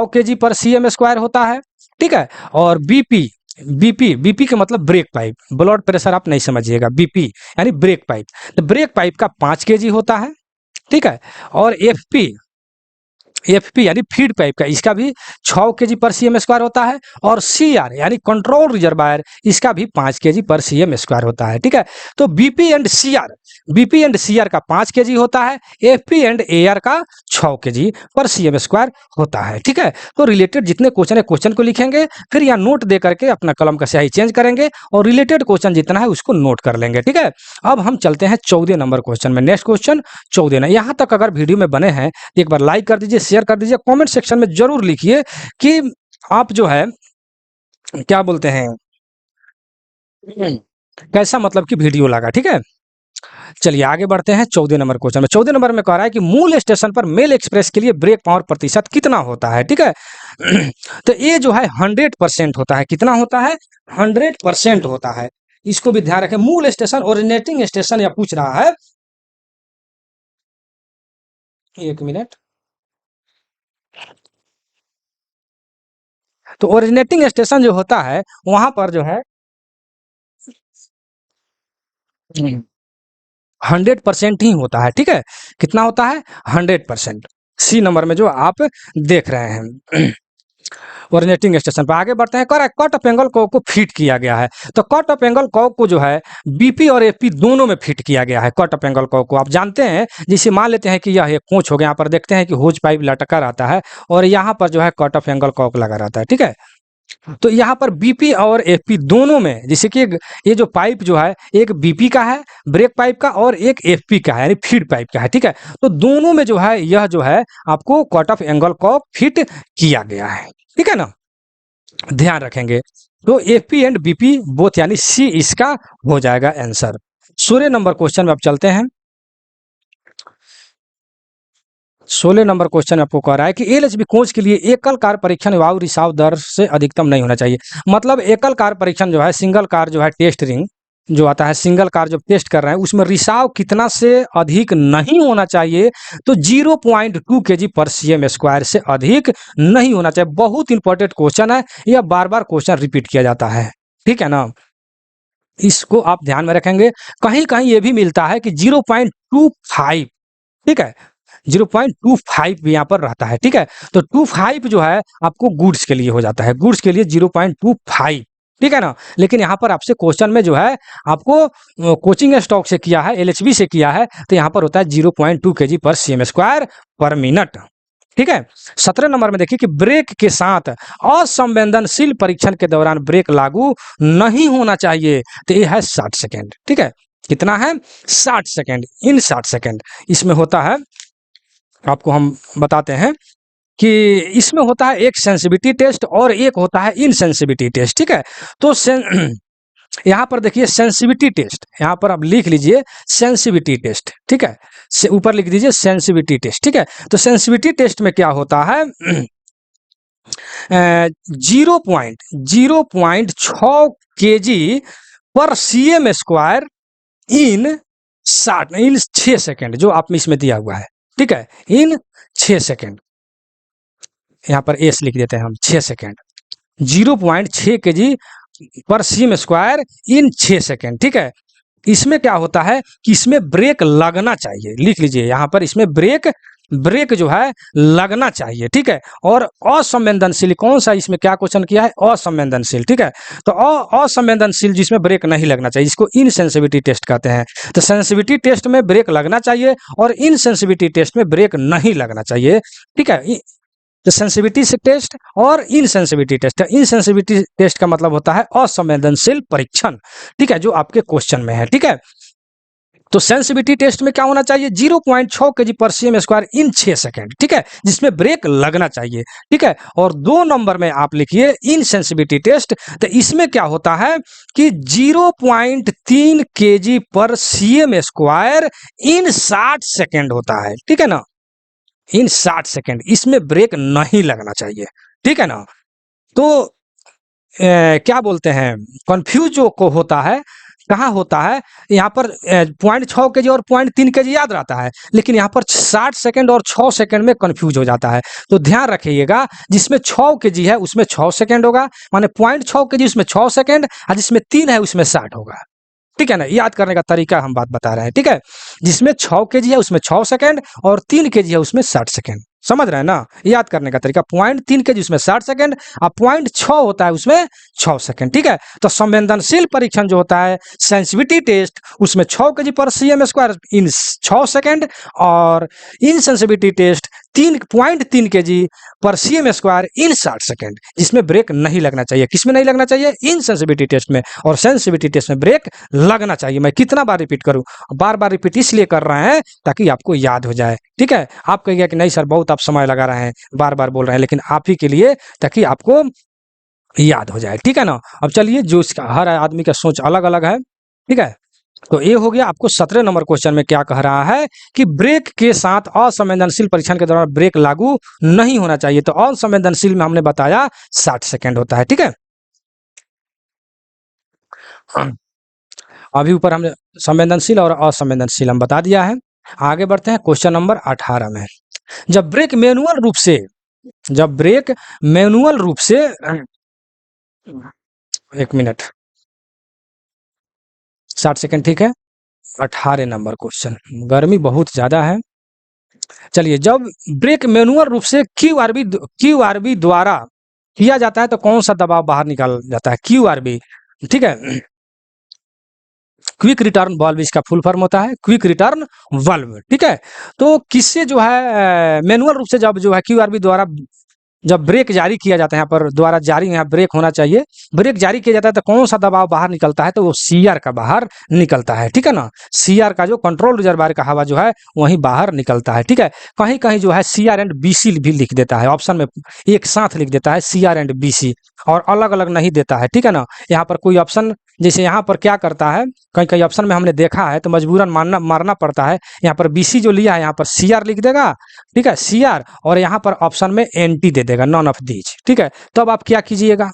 kg पर सीएम स्क्वायर होता है, ठीक है। और बीपी का मतलब ब्रेक पाइप, ब्लड प्रेशर आप नहीं समझिएगा, बीपी यानी ब्रेक पाइप। तो ब्रेक पाइप का 5 kg होता है, ठीक है। और एफपी यानी फीड पाइप का, इसका भी 6 केजी पर सीएम स्क्वायर होता है। और सीआर यानी कंट्रोल रिजर्वायर, इसका भी 5 केजी पर सीएम स्क्वायर होता है। ठीक है, तो बीपी एंड सीआर का 5 केजी होता है, एफपी एंड एआर का 6 केजी पर सीएम स्क्वायर होता है। ठीक है, तो रिलेटेड जितने क्वेश्चन है क्वेश्चन को लिखेंगे, फिर यहाँ नोट दे करके अपना कलम का स्याही चेंज करेंगे और रिलेटेड क्वेश्चन जितना है उसको नोट कर लेंगे। ठीक है, अब हम चलते हैं 14 नंबर क्वेश्चन में। नेक्स्ट क्वेश्चन 14 है। यहाँ तक अगर वीडियो में बने हैं तो एक बार लाइक कर दीजिए, शेयर कर दीजिए, कमेंट सेक्शन में जरूर लिखिए कि आप जो है क्या बोलते हैं, कैसा मतलब कि वीडियो लगा। ठीक है, चलिए आगे बढ़ते हैं 14 नंबर क्वेश्चन में। 14 नंबर में कह रहा है कि मूल स्टेशन पर मेल एक्सप्रेस के लिए ब्रेक पावर प्रतिशत कितना होता है। ठीक है, तो ये जो है 100% होता है। कितना होता है? 100% होता है। इसको भी ध्यान रखें। मूल स्टेशन, ओरिजिनेटिंग स्टेशन या पूछ रहा है, एक मिनट। तो ओरिजिनेटिंग स्टेशन जो होता है वहां पर जो है 100% ही होता है। ठीक है, कितना होता है? 100%। सी नंबर में जो आप देख रहे हैं ओरिजिनेटिंग स्टेशन पर। आगे बढ़ते हैं। Correct, cut off angle curve को फिट किया गया है। तो कट ऑफ एंगल कर्व को जो है बीपी और एफपी दोनों में फिट किया गया है। कट ऑफ एंगल कर्व को आप जानते हैं, जिसे मान लेते हैं कि यह एक कोच हो गया, यहाँ पर देखते हैं कि होज पाइप लटका रहता है और यहाँ पर जो है कट ऑफ एंगल कर्व लगा रहता है। ठीक है, तो यहाँ पर बीपी और एफपी दोनों में, जैसे कि ये जो पाइप जो है एक बीपी का है ब्रेक पाइप का और एक एफपी का है यानी फीड पाइप का है। ठीक है, तो दोनों में जो है यह जो है आपको कट ऑफ एंगल को फिट किया गया है। ठीक है ना, ध्यान रखेंगे। तो एफपी एंड बीपी बोथ यानी सी इसका हो जाएगा आंसर। 16 नंबर क्वेश्चन में अब चलते हैं। 16 नंबर क्वेश्चन में आपको कह रहा है कि एलएचबी कोच के लिए एकल कार परीक्षण वायु रिसाव दर से अधिकतम नहीं होना चाहिए। मतलब एकल कार परीक्षण जो है, सिंगल कार जो है टेस्ट रिंग जो आता है, सिंगल कार जो टेस्ट कर रहे हैं उसमें रिसाव कितना से अधिक नहीं होना चाहिए? तो 0.2 केजी पर सीएम स्क्वायर से अधिक नहीं होना चाहिए। बहुत इंपॉर्टेंट क्वेश्चन है, यह बार बार क्वेश्चन रिपीट किया जाता है। ठीक है ना, इसको आप ध्यान में रखेंगे। कहीं कहीं ये भी मिलता है कि 0.25, ठीक है, 0.25 भी यहाँ पर रहता है। ठीक है, तो 25 जो है आपको गुड्स के लिए हो जाता है, गुड्स के लिए 0.25। ठीक है ना, लेकिन यहाँ पर आपसे क्वेश्चन में जो है आपको कोचिंग स्टॉक से किया है, एलएचबी से किया है, तो यहाँ पर होता है 0.2 केजी पर सीएम स्क्वायर पर मिनट। ठीक है, 17 नंबर में देखिए कि ब्रेक के साथ असंवेदनशील परीक्षण के दौरान ब्रेक लागू नहीं होना चाहिए। तो ये है 60 सेकेंड। ठीक है, कितना है? 60 सेकेंड। इन 60 सेकेंड इसमें होता है, आपको हम बताते हैं कि इसमें होता है एक सेंसिटिविटी टेस्ट और एक होता है इनसेंसिटिविटी टेस्ट। ठीक है, तो यहाँ पर देखिए सेंसिटिविटी टेस्ट, यहाँ पर आप लिख लीजिए सेंसिटिविटी टेस्ट। ठीक है, ऊपर लिख दीजिए सेंसिटिविटी टेस्ट। ठीक है, तो सेंसिटिविटी टेस्ट में क्या होता है, 0.06 केजी पर सीएम स्क्वायर इन 6 सेकेंड जो आप इसमें दिया हुआ है। ठीक है, इन 6 सेकेंड, यहाँ पर एस लिख देते हैं हम, 6 सेकेंड, 0.6 केजी पर सीएम स्क्वायर इन 6 सेकेंड। ठीक है, इसमें क्या होता है कि इसमें ब्रेक लगना चाहिए, लिख लीजिए यहाँ पर, इसमें ब्रेक जो है लगना चाहिए। ठीक है, और असंवेदनशील, कौन सा इसमें क्या क्वेश्चन किया है? असंवेदनशील। ठीक है, तो असंवेदनशील जिसमें ब्रेक नहीं लगना चाहिए, इसको इनसेंसिटिविटी टेस्ट कहते हैं। तो सेंसिटिविटी टेस्ट में ब्रेक लगना चाहिए और इनसेंसिटिविटी टेस्ट में ब्रेक नहीं लगना चाहिए। ठीक है, तो सेंसिटिविटी टेस्ट और इनसेंसिटिविटी टेस्ट। इनसेंसिटिविटी टेस्ट का मतलब होता है असंवेदनशील परीक्षण। ठीक है, जो आपके क्वेश्चन में है। ठीक है, तो सेंसिटिविटी टेस्ट में क्या होना चाहिए? 0.6 केजी पर सीएम स्क्वायर इन 6 सेकेंड। ठीक है, जिसमें ब्रेक लगना चाहिए। ठीक है, और 2 नंबर में आप लिखिए इनसेंसिटिविटी टेस्ट। तो इसमें क्या होता है कि 0.3 केजी पर सीएम स्क्वायर इन 60 सेकेंड होता है। ठीक है ना, इन 60 सेकेंड इसमें ब्रेक नहीं लगना चाहिए। ठीक है ना, तो क्या बोलते हैं, कंफ्यूज जो को होता है, कहाँ होता है, यहाँ पर 0.6 केजी और 0.3 केजी याद रहता है, लेकिन यहाँ पर 60 सेकेंड और 6 सेकेंड में कंफ्यूज हो जाता है। तो ध्यान रखिएगा, जिसमें 6 केजी है उसमें 6 सेकेंड होगा, माने 0.6 केजी उसमें 6 सेकेंड, और जिसमें 3 है उसमें 60 होगा। ठीक है ना, याद करने का तरीका हम बात बता रहे हैं। ठीक है, जिसमें 6 केजी है उसमें 6 सेकेंड और 3 केजी है उसमें 60 सेकेंड। समझ रहे हैं ना, याद करने का तरीका। 0.3 kg उसमें 60 सेकंड, और 0.6 होता है उसमें 6 सेकंड, ठीक है। तो संवेदनशील परीक्षण जो होता है सेंसिटिविटी टेस्ट, उसमें 6 kg पर cm स्क्वायर इन 6 सेकंड, और इनसेंसिटिविटी टेस्ट 3.3 kg पर cm स्क्वायर इन 60 सेकंड, जिसमें ब्रेक नहीं लगना चाहिए। किसमें नहीं लगना चाहिए? इनसेंसिटिविटी टेस्ट में, और सेंसिटिविटी टेस्ट में ब्रेक लगना चाहिए। मैं कितना बार रिपीट करूं? बार बार रिपीट इसलिए कर रहे हैं ताकि आपको याद हो जाए, ठीक है। आप कहिएगा कि नहीं सर बहुत आप समय लगा रहे हैं, बार बार बोल रहे हैं, लेकिन आप ही के लिए, ताकि आपको याद हो जाए, ठीक है ना। अब चलिए, जो इसका हर आदमी का सोच अलग अलग है, ठीक है। तो ये हो गया। आपको 17 नंबर क्वेश्चन में क्या कह रहा है कि ब्रेक के साथ असंवेदनशील परीक्षण के दौरान ब्रेक लागू नहीं होना चाहिए। तो असंवेदनशील में हमने बताया 60 सेकंड होता है, ठीक है। अभी ऊपर हमने संवेदनशील और असंवेदनशील हम बता दिया है। आगे बढ़ते हैं क्वेश्चन नंबर 18 में। जब ब्रेक मैनुअल रूप से, जब ब्रेक मैनुअल रूप से, एक मिनट, 60 सेकंड, ठीक है। 18 नंबर क्वेश्चन, गर्मी बहुत ज्यादा है। चलिए, जब ब्रेक मैनुअल रूप से क्यूआरबी द्वारा किया जाता है तो कौन सा दबाव बाहर निकाल जाता है? क्यूआरबी, ठीक है। क्विक रिटर्न वाल्व इसका फुल फॉर्म होता है, क्विक रिटर्न वाल्व, ठीक है। तो किससे जो है मैनुअल रूप से जब जो है क्यूआरबी द्वारा जब ब्रेक जारी किया जाता है, यहाँ पर द्वारा जारी, यहाँ ब्रेक होना चाहिए, ब्रेक जारी किया जाता है तो कौन सा दबाव बाहर निकलता है? तो वो सीआर का बाहर निकलता है, ठीक है ना। सीआर का जो कंट्रोल रिजर्वायर का हवा जो है वहीं बाहर निकलता है, ठीक है। कहीं कहीं जो है सीआर एंड बीसी भी लिख देता है, ऑप्शन में एक साथ लिख देता है सीआर एंड बीसी, और अलग अलग नहीं देता है, ठीक है ना। यहाँ पर कोई ऑप्शन, जैसे यहाँ पर क्या करता है, कहीं कहीं ऑप्शन में हमने देखा है तो मजबूरन मारना पड़ता है। यहाँ पर बीसी जो लिया है यहाँ पर सीआर लिख देगा, ठीक है, सीआर, और यहाँ पर ऑप्शन में एनटी दे देगा, नॉन ऑफ दीज, ठीक है। तो अब आप क्या कीजिएगा,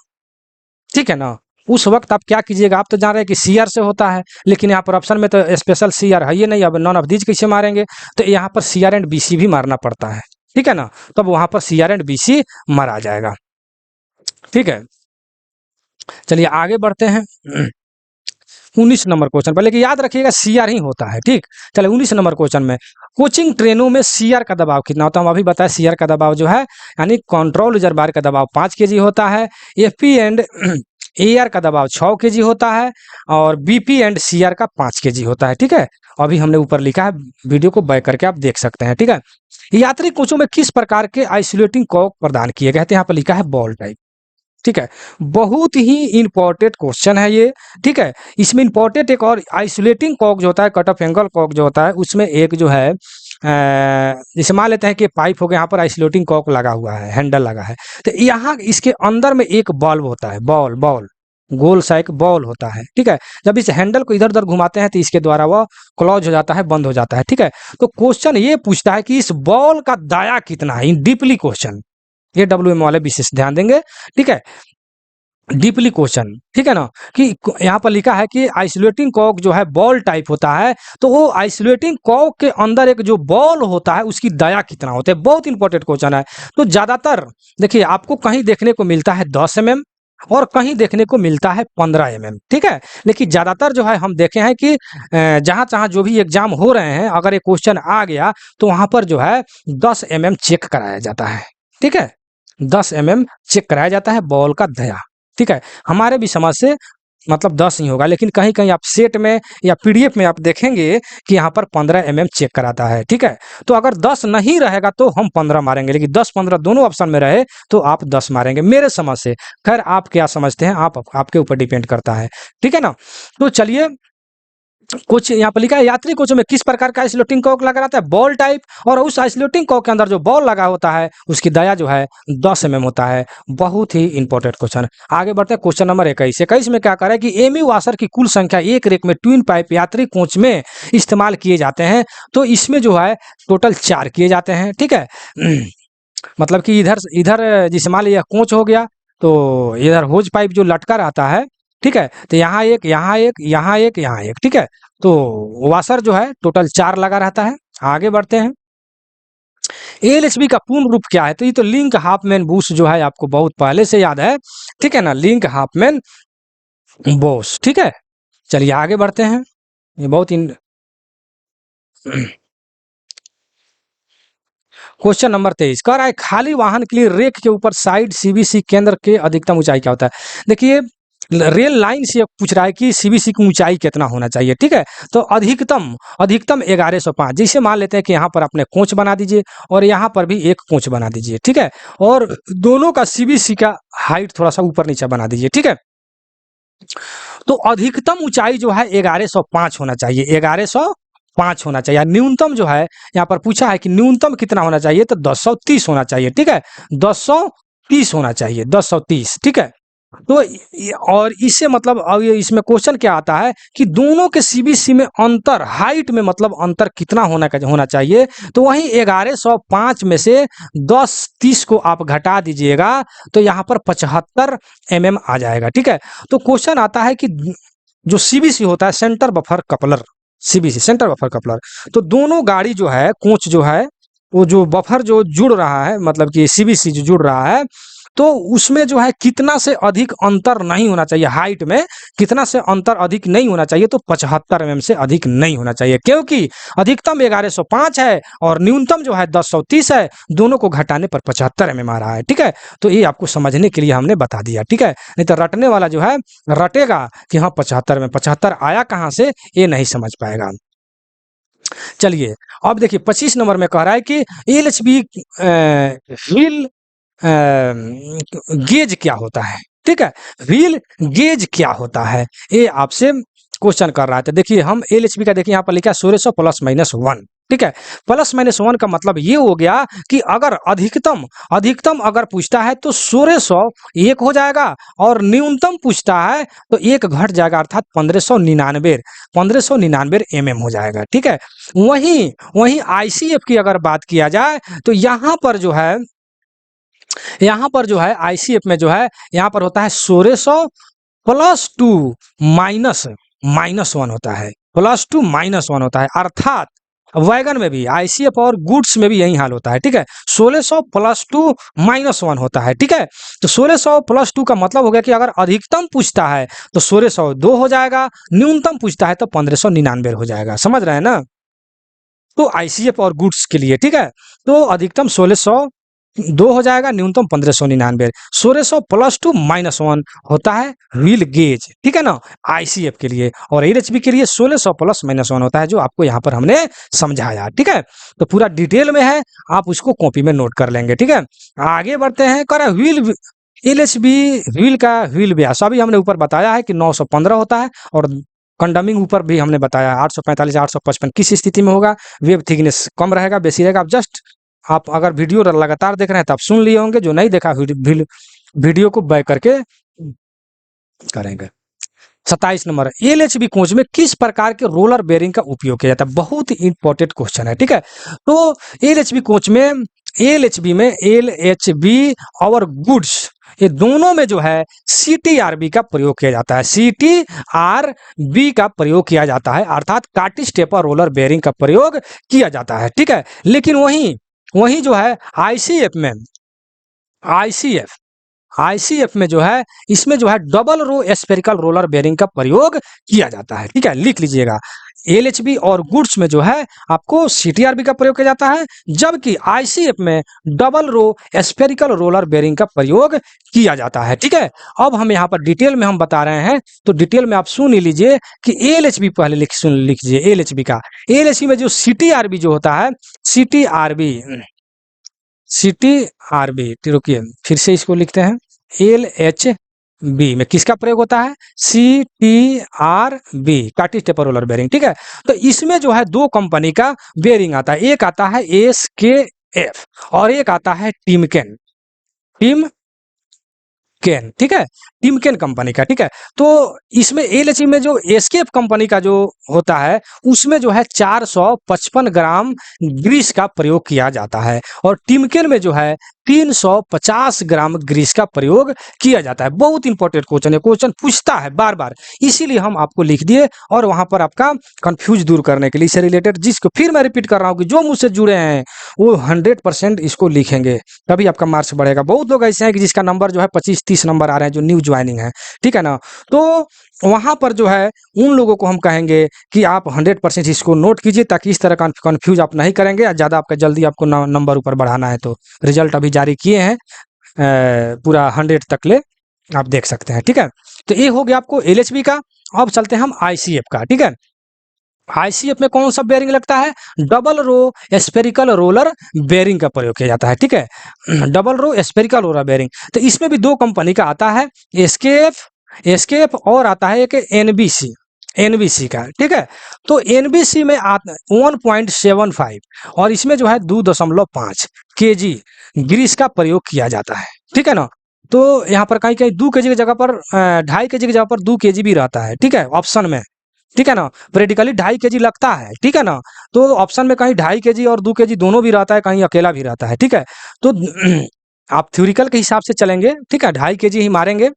ठीक है ना। उस वक्त आप क्या कीजिएगा, आप तो जान रहे हैं कि सीआर से होता है, लेकिन यहाँ पर ऑप्शन में तो स्पेशल सीआर है ये नहीं, अब नॉन ऑफ दीज कैसे मारेंगे? तो यहाँ पर सीआर एंड बीसी भी मारना पड़ता है, ठीक है ना। तब वहां पर सीआर एंड बीसी मारा जाएगा, ठीक है। चलिए आगे बढ़ते हैं 19 नंबर क्वेश्चन पर, लेकिन याद रखिएगा सीआर ही होता है, ठीक। चलिए 19 नंबर क्वेश्चन में, कोचिंग ट्रेनों में सीआर का दबाव कितना होता है? हम अभी बताया सीआर का दबाव जो है, यानी कंट्रोल रिजर्वायर का दबाव 5 kg होता है, एफपी एंड एआर का दबाव 6 kg होता है, और बीपी एंड सीआर का 5 kg होता है, ठीक है। अभी हमने ऊपर लिखा है, वीडियो को बैक करके आप देख सकते हैं, ठीक है। यात्री कोचों में किस प्रकार के आइसोलेटिंग कॉक प्रदान किए गए थे? यहाँ पर लिखा है बॉल टाइप, ठीक है। बहुत ही इंपॉर्टेंट क्वेश्चन है ये, ठीक है। इसमें इंपॉर्टेंट एक और आइसोलेटिंग कॉक जो होता है, कट ऑफ एंगल कॉक जो होता है, उसमें एक जो है जैसे मान लेते हैं कि पाइप हो गया, यहाँ पर आइसोलेटिंग कॉक लगा हुआ है, हैंडल लगा है, तो यहाँ इसके अंदर में एक बल्ब होता है, बॉल बॉल गोल सा एक बॉल होता है, ठीक है। जब इस हैंडल को इधर उधर घुमाते हैं तो इसके द्वारा वह क्लोज हो जाता है, बंद हो जाता है, ठीक है। तो क्वेश्चन ये पूछता है कि इस बॉल का दाया कितना है, डीपली क्वेश्चन, ये डब्ल्यूएम वाले विशेष ध्यान देंगे, ठीक है। डीपली क्वेश्चन, ठीक है ना, कि यहाँ पर लिखा है कि आइसोलेटिंग कॉक जो है बॉल टाइप होता है, तो वो आइसोलेटिंग कॉक के अंदर एक जो बॉल होता है उसकी दाया कितना होता है? बहुत इंपॉर्टेंट क्वेश्चन है। तो ज्यादातर देखिए आपको कहीं देखने को मिलता है 10 mm, और कहीं देखने को मिलता है 15 mm, ठीक है। लेकिन ज्यादातर जो है हम देखे हैं कि जहां जहां जो भी एग्जाम हो रहे हैं, अगर ये क्वेश्चन आ गया तो वहां पर जो है 10 mm चेक कराया जाता है, ठीक है। 10 mm चेक कराया जाता है बॉल का दया, ठीक है। हमारे भी समझ से मतलब 10 ही होगा, लेकिन कहीं कहीं आप सेट में या पीडीएफ में आप देखेंगे कि यहाँ पर 15 mm चेक कराता है, ठीक है। तो अगर 10 नहीं रहेगा तो हम 15 मारेंगे, लेकिन 10-15 दोनों ऑप्शन में रहे तो आप 10 मारेंगे, मेरे समझ से। खैर आप क्या समझते हैं, आप आपके ऊपर डिपेंड करता है, ठीक है ना। तो चलिए, कुछ यहाँ पर लिखा है यात्री कोचों में किस प्रकार का आइसोलेटिंग कॉक लगा रहता है? बॉल टाइप, और उस आइसोलेटिंग कॉक के अंदर जो बॉल लगा होता है उसकी दाया जो है 10 mm होता है। बहुत ही इंपॉर्टेंट क्वेश्चन। आगे बढ़ते हैं क्वेश्चन नंबर 21 में क्या कर रहा है कि एमी वाशर की कुल संख्या एक रेक में ट्विन पाइप यात्री कोच में इस्तेमाल किए जाते हैं, तो इसमें जो है टोटल 4 किए जाते हैं, ठीक है। मतलब कि इधर इधर जिसे मान लिया कोच हो गया, तो इधर होज पाइप जो लटका रहता है, ठीक है। तो यहाँ एक, यहाँ एक, यहाँ एक, यहाँ एक, ठीक है। तो वाशर जो है टोटल 4 लगा रहता है। आगे बढ़ते हैं, एएलएचबी का पूर्ण रूप क्या है? तो ये तो लिंक हाफमैन बूश जो है आपको बहुत पहले से याद है, ठीक है ना, लिंक हाफमैन बॉस, ठीक है। चलिए आगे बढ़ते हैं, ये बहुत इन क्वेश्चन नंबर 23 कह रहा है खाली वाहन के लिए रेक के ऊपर साइड सीबीसी केंद्र के अधिकतम ऊंचाई क्या होता है। देखिए रेल लाइन से पूछ रहा है कि सीबीसी की ऊंचाई कितना होना चाहिए, ठीक है। तो अधिकतम अधिकतम 1105, जैसे मान लेते हैं कि यहाँ पर अपने कोच बना दीजिए और यहाँ पर भी एक कोच बना दीजिए, ठीक है। और दोनों का सीबीसी का हाइट थोड़ा सा ऊपर नीचे बना दीजिए, ठीक है। तो अधिकतम ऊंचाई जो है 1105 होना चाहिए, 1105 होना चाहिए। न्यूनतम जो है यहाँ पर पूछा है कि न्यूनतम कितना होना चाहिए, तो 1030 होना चाहिए, ठीक है। 1030 होना चाहिए, 1030, ठीक है। तो और इससे मतलब अब ये इसमें क्वेश्चन क्या आता है कि दोनों के सीबीसी में अंतर हाइट में मतलब अंतर कितना होना चाहिए। तो वहीं 1105 में से 1030 को आप घटा दीजिएगा तो यहाँ पर 75 mm आ जाएगा, ठीक है। तो क्वेश्चन आता है कि जो सीबीसी होता है centre buffer coupler, CBC centre buffer coupler, तो दोनों गाड़ी जो है कोच जो है वो जो बफर जो जुड़ रहा है मतलब कि सीबीसी जो जुड़ रहा है तो उसमें जो है कितना से अधिक अंतर नहीं होना चाहिए, हाइट में कितना से अंतर अधिक नहीं होना चाहिए, तो 75 mm से अधिक नहीं होना चाहिए, क्योंकि अधिकतम 1105 है और न्यूनतम जो है 1030 है, दोनों को घटाने पर 75 mm आ रहा है, ठीक है। तो ये आपको समझने के लिए हमने बता दिया, ठीक है। नहीं तो रटने वाला जो है रटेगा कि हाँ 75 में 75 आया कहाँ से, ये नहीं समझ पाएगा। चलिए अब देखिए 25 नंबर में कह रहा है कि एलएचबी व्हील गेज क्या होता है, ठीक है। व्हील गेज क्या होता है ये आपसे क्वेश्चन कर रहा है। तो देखिए हम एलएचबी का देखिए यहाँ पर लिखा है 1600 +-1, ठीक है। +-1 का मतलब ये हो गया कि अगर अधिकतम अगर पूछता है तो 1600 एक हो जाएगा और न्यूनतम पूछता है तो एक घट जाएगा अर्थात 1599 mm हो जाएगा, ठीक है। वहीं आईसीएफ की अगर बात किया जाए तो यहाँ पर जो है आईसीएफ में जो है यहाँ पर होता है 1600 +2 -1 होता है, +2 -1 होता है, अर्थात वैगन में भी आईसीएफ और गुड्स में भी यही हाल होता है, ठीक है। 1600 +2 -1 होता है, ठीक है। तो 1600 +2 का मतलब हो गया कि अगर अधिकतम पूछता है तो 1602 हो जाएगा, न्यूनतम पूछता है तो 1599 हो जाएगा, समझ रहे हैं ना। तो आईसीएफ और गुड्स के लिए, ठीक है। तो अधिकतम 1602 हो जाएगा, न्यूनतम 1599, 1600 +2 -1 होता है व्हील गेज, ठीक है ना, आईसीएफ के लिए। और एलएचबी के लिए 1600 +-1 होता है, जो आपको यहाँ पर हमने समझाया, ठीक है। तो पूरा डिटेल में है, आप उसको कॉपी में नोट कर लेंगे, ठीक है। आगे बढ़ते हैं, कर व्हील एलएचबी व्हील का व्हील व्यास अभी हमने ऊपर बताया है कि 915 होता है और कंडमिंग ऊपर भी हमने बताया 845 855 किस स्थिति में होगा, वेब थिकनेस कम रहेगा बेसी रहेगा। आप अगर वीडियो लगातार देख रहे हैं तो आप सुन लिए होंगे, जो नहीं देखा वीडियो को बैक करके करेंगे। 27 नंबर एलएचबी कोच में किस प्रकार के रोलर बेरिंग का उपयोग किया जाता है, बहुत ही इंपॉर्टेंट क्वेश्चन है, ठीक है। तो एलएचबी कोच में एलएचबी और गुड्स ये दोनों में जो है सीटीआरबी का प्रयोग किया जाता है, सीटीआरबी का प्रयोग किया जाता है, अर्थात कार्टिज टेपर रोलर बेरिंग का प्रयोग किया जाता है, ठीक है। लेकिन वहीं जो है आईसीएफ में जो है इसमें जो है double row spherical roller bearing का प्रयोग किया जाता है, ठीक है, लिख लीजिएगा। एलएचबी और गुड्स में जो है आपको सीटीआरबी का प्रयोग किया जाता है, जबकि आईसीएफ में double row spherical roller bearing का प्रयोग किया जाता है, ठीक है। अब हम यहाँ पर डिटेल में हम बता रहे हैं, तो डिटेल में आप सुन लीजिए कि एलएचबी पहले लिख लीजिए। एलएचबी में जो सीटीआरबी जो होता है, सीटीआरबी रुकिए फिर से इसको लिखते हैं। एलएचबी में किसका प्रयोग होता है, सीटीआरबी कार्टिज टेपर रोलर बेरिंग, ठीक है। तो इसमें जो है दो कंपनी का बेरिंग आता है, एक आता है एसकेएफ और एक आता है टिमकेन, ठीक है, टिमकेन कंपनी का, ठीक है। तो इसमें एलएचबी में जो एसकेएफ कंपनी का जो होता है उसमें जो है 455 ग्राम ग्रीस का प्रयोग किया जाता है और टिमकेन में जो है 350 ग्राम ग्रीस का प्रयोग किया जाता है। बहुत इंपॉर्टेंट क्वेश्चन है, क्वेश्चन पूछता है बार बार, इसीलिए हम आपको लिख दिए और वहां पर आपका कंफ्यूज दूर करने के लिए इससे रिलेटेड, जिसको फिर मैं रिपीट कर रहा हूँ कि जो मुझसे जुड़े हैं वो 100% इसको लिखेंगे, तभी आपका मार्क्स बढ़ेगा। बहुत लोग ऐसे हैं कि जिसका नंबर जो है 25-30 नंबर आ रहे हैं, जो न्यू ज्वाइनिंग है, ठीक है ना। तो वहाँ पर जो है उन लोगों को हम कहेंगे कि आप 100% इसको नोट कीजिए, ताकि इस तरह कन्फ्यूज आप नहीं करेंगे। ज़्यादा आपका जल्दी आपको नंबर ऊपर बढ़ाना है तो रिजल्ट अभी जारी किए हैं, पूरा 100 तक ले आप देख सकते हैं, ठीक है। तो ये हो गया आपको एलएचबी का। अब चलते हैं हम आईसीएफ का, ठीक है। आईसीएफ में कौन सा बेरिंग लगता है? Double row spherical roller bearing का प्रयोग किया जाता है, ठीक है। Double row spherical roller bearing, तो इसमें भी 2 कंपनी का आता है, एसकेएफ एसकेएफ और आता है एक एनबीसी, एनबीसी का, ठीक है। तो एनबीसी में 1.75 और इसमें जो है 2.5 केजी ग्रीस का प्रयोग किया जाता है, ठीक है ना। तो यहाँ पर कहीं कहीं 2 केजी की जगह पर 2.5 केजी की जगह पर 2 केजी भी रहता है, ठीक है, ऑप्शन में, ठीक है ना। प्रैक्टिकली 2.5 केजी लगता है, ठीक है ना। तो ऑप्शन में कहीं 2.5 केजी और 2 केजी दोनों भी रहता है, कहीं अकेला भी रहता है, ठीक है। तो आप थ्योरिकल के हिसाब से चलेंगे, ठीक है, 2.5 केजी ही मारेंगे,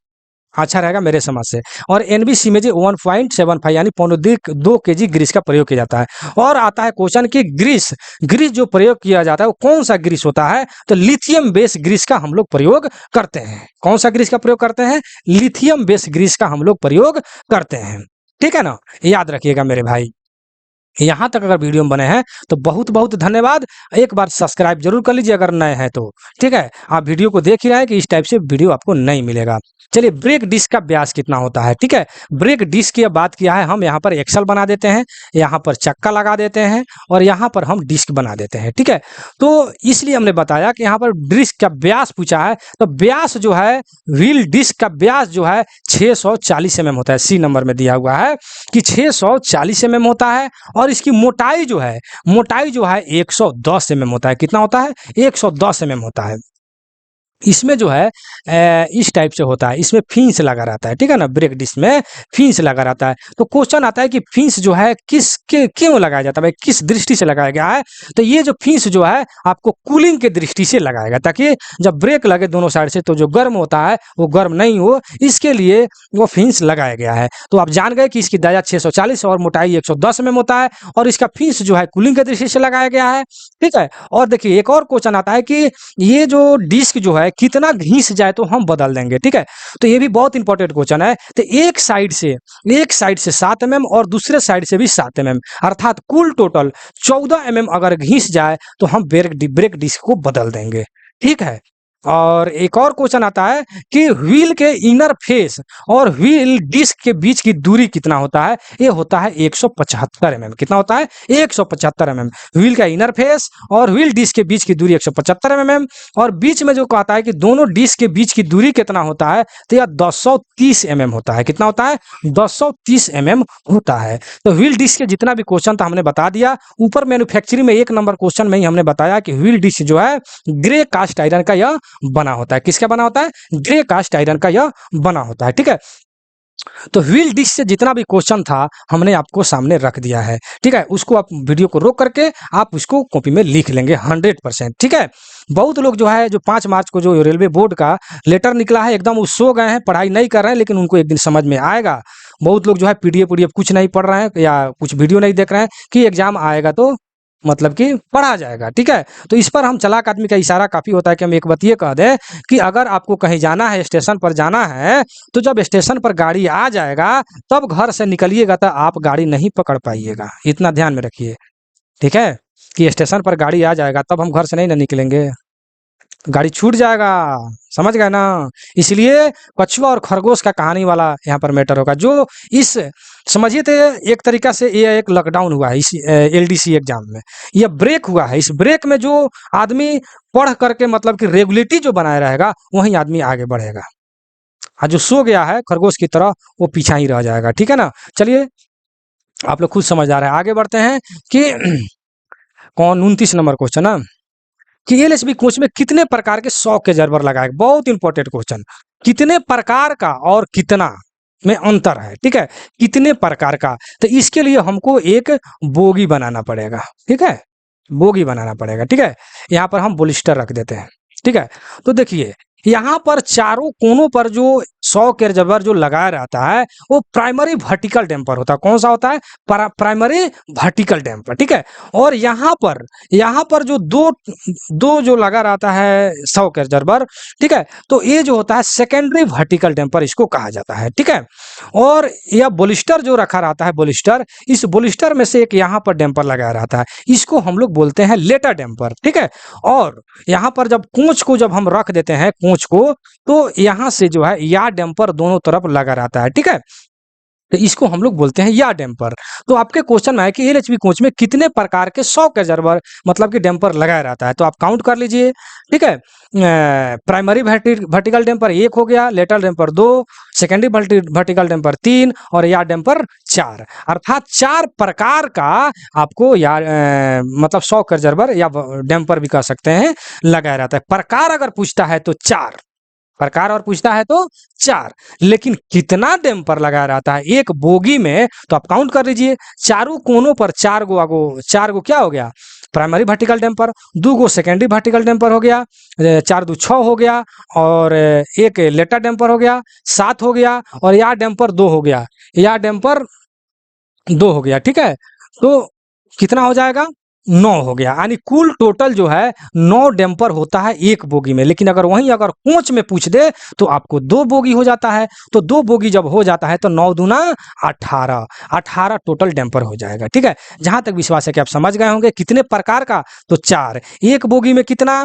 अच्छा रहेगा मेरे समझ से। और एनबीसी में जो 1.75 यानी 2 केजी ग्रीस का प्रयोग किया जाता है। और आता है क्वेश्चन कि ग्रीस ग्रीस जो प्रयोग किया जाता है वो कौन सा ग्रीस होता है? तो लिथियम बेस ग्रीस का हम लोग प्रयोग करते हैं। कौन सा ग्रीस का प्रयोग करते हैं? लिथियम बेस ग्रीस का हम लोग प्रयोग करते हैं, ठीक है ना। याद रखिएगा मेरे भाई। यहाँ तक अगर वीडियो में बने हैं तो बहुत बहुत धन्यवाद। एक बार सब्सक्राइब जरूर कर लीजिए अगर नए हैं तो, ठीक है। आप वीडियो को देख ही रहे हैं कि इस टाइप से वीडियो आपको नहीं मिलेगा। चलिए, ब्रेक डिस्क का व्यास कितना होता है, ठीक है। ब्रेक डिस्क की बात किया है, हम यहाँ पर एक्सल बना देते हैं, यहाँ पर चक्का लगा देते हैं और यहाँ पर हम डिस्क बना देते हैं, ठीक है। तो इसलिए हमने बताया कि यहाँ पर डिस्क का व्यास पूछा है, तो व्यास जो है व्हील डिस्क का व्यास जो है 640 mm होता है। सी नंबर में दिया हुआ है कि 640 mm होता है। और इसकी मोटाई जो है 110 mm होता है। कितना होता है? 110 mm होता है। इसमें जो है इस टाइप से होता है, इसमें फिंस लगा रहता है, ठीक है ना। ब्रेक डिस्क में फिंस लगा रहता है। तो क्वेश्चन आता है कि फिंस जो है क्यों लगाया जाता है भाई, किस दृष्टि से लगाया गया है? तो ये जो फिंस जो है आपको कूलिंग के दृष्टि से लगाएगा, ताकि जब ब्रेक लगे दोनों साइड से तो जो गर्म होता है वो गर्म नहीं हो, इसके लिए वो फिंस लगाया गया है। तो आप जान गए कि इसकी दाया 640 और मोटाई 110 mm होता है, और इसका फिंस जो है कूलिंग के दृष्टि से लगाया गया है, ठीक है। और देखिए एक और क्वेश्चन आता है कि ये जो डिस्क जो है कितना घिस जाए तो हम बदल देंगे, ठीक है। तो ये भी बहुत इंपॉर्टेंट क्वेश्चन है। तो एक साइड से 7 mm और दूसरे साइड से भी 7 mm, अर्थात कुल टोटल 14 mm अगर घिस जाए तो हम ब्रेक डिस्क को बदल देंगे, ठीक है। और एक और क्वेश्चन आता है कि व्हील के इनर फेस और व्हील डिस्क के बीच की दूरी कितना होता है? ये होता है 175 mm। कितना होता है? 175 mm। व्हील का इनर फेस और व्हील डिस्क के बीच की दूरी 175 mm। और बीच में जो कहता है कि दोनों डिस्क के बीच की दूरी कितना होता है, तो यह 230 mm होता है। कितना होता है? 230 mm होता है। तो व्हील डिस्क के जितना भी क्वेश्चन था हमने बता दिया। ऊपर मैन्युफैक्चरिंग में 1 नंबर क्वेश्चन में ही हमने बताया कि व्हील डिस्क जो है ग्रे कास्ट आयरन का यह बना होता है। किसका बना होता है? ग्रे कास्ट आयरन का यह बना होता है, ठीक है। तो व्हील डिस्क से जितना भी क्वेश्चन था हमने आपको सामने रख दिया है, ठीक है। उसको आप वीडियो को रोक करके आप उसको कॉपी में लिख लेंगे 100%, ठीक है। बहुत लोग जो है जो 5 मार्च को जो रेलवे बोर्ड का लेटर निकला है एकदम वो सो गए हैं, पढ़ाई नहीं कर रहे हैं, लेकिन उनको एक दिन समझ में आएगा। बहुत लोग जो है पीडीएफ कुछ नहीं पढ़ रहे हैं या कुछ वीडियो नहीं देख रहे हैं कि एग्जाम आएगा तो मतलब कि पढ़ा जाएगा, ठीक है। तो इस पर हम चालाक आदमी का इशारा काफी होता है कि हम एक बात ये कह दें कि अगर आपको कहीं जाना है, स्टेशन पर जाना है, तो जब स्टेशन पर गाड़ी आ जाएगा तब घर से निकलिएगा तो आप गाड़ी नहीं पकड़ पाइएगा। इतना ध्यान में रखिए, ठीक है, कि स्टेशन पर गाड़ी आ जाएगा तब हम घर से नहीं ना निकलेंगे, गाड़ी छूट जाएगा, समझ गए ना। इसलिए कछुआ और खरगोश का कहानी वाला यहाँ पर मैटर होगा। जो इस समझिए तो एक तरीका से ये एक लॉकडाउन हुआ है इस एलडीसी एग्जाम में, यह ब्रेक हुआ है। इस ब्रेक में जो आदमी पढ़ करके मतलब कि रेगुलेटरी जो बनाए रहेगा वही आदमी आगे बढ़ेगा, और जो सो गया है खरगोश की तरह वो पीछा ही रह जाएगा, ठीक है ना। चलिए आप लोग खुद समझदार है, आगे बढ़ते हैं कि कौन 29 नंबर क्वेश्चन है कि एलएचबी कोच में कितने प्रकार के 100 के जरबर लगाए। बहुत इंपॉर्टेंट क्वेश्चन, कितने प्रकार का और कितना में अंतर है, ठीक है, कितने प्रकार का। तो इसके लिए हमको एक बोगी बनाना पड़ेगा, ठीक है, बोगी बनाना पड़ेगा, ठीक है। यहाँ पर हम बोलिस्टर रख देते हैं, ठीक है। तो देखिए यहाँ पर चारों कोनों पर जो 100 के रिजर्वर जो लगाया रहता है वो प्राइमरी वर्टिकल डैम्पर होता है। कौन सा होता है? प्राइमरी वर्टिकल डैम्पर, ठीक है। और यहाँ पर जो दो दो जो लगा रहता है 100 के रिजर्वर, ठीक है, तो ये जो होता है सेकेंडरी वर्टिकल डैम्पर इसको कहा जाता है, ठीक है। और यह बोलिस्टर जो रखा रहता है, बोलिस्टर, इस बोलिस्टर में से एक यहाँ पर डैम्पर लगाया रहता है, इसको हम लोग बोलते हैं लेटर डैम्पर, ठीक है। और यहाँ पर जब कोच को जब हम रख देते हैं कोच को, तो यहाँ से जो है या डैम्पर दोनों तरफ लगा रहता है, ठीक है। तो इसको हम लोग बोलते हैं या डैम्पर। तो आपके क्वेश्चन में है कि एलएचबी कोच में कितने प्रकार के 100 के रिजर्वर मतलब कि डैम्पर लगाया रहता है, तो आप काउंट कर लीजिए, ठीक है। प्राइमरी वर्टिकल डैम्पर 1 हो गया, lateral damper 2, secondary vertical damper 3 और या डैम्पर 4, अर्थात 4 प्रकार का आपको या मतलब 100 के रिजर्वर या डैम्पर भी कह सकते हैं लगाया रहता है। प्रकार अगर पूछता है तो 4 प्रकार और पूछता है तो 4, लेकिन कितना डैम्पर लगाया रहता है एक बोगी में, तो आप काउंट कर लीजिए, चारों कोनों पर 4 गो क्या हो गया? प्राइमरी वर्टिकल डैम्पर, 2 गो सेकेंडरी वर्टिकल डैम्पर हो गया, 4 2 6 हो गया, और एक लेटर डैम्पर हो गया, 7 हो गया, और या डैम्पर 2 हो गया, या डैम्पर 2 हो गया, ठीक है। तो कितना हो जाएगा? 9 हो गया, यानी कुल टोटल जो है 9 डैम्पर होता है एक बोगी में। लेकिन अगर कोच में पूछ दे तो आपको 2 बोगी हो जाता है, तो 2 बोगी जब हो जाता है तो 9 दूना 18 टोटल डैम्पर हो जाएगा, ठीक है। जहां तक विश्वास है कि आप समझ गए होंगे कितने प्रकार का, तो 4, एक बोगी में कितना,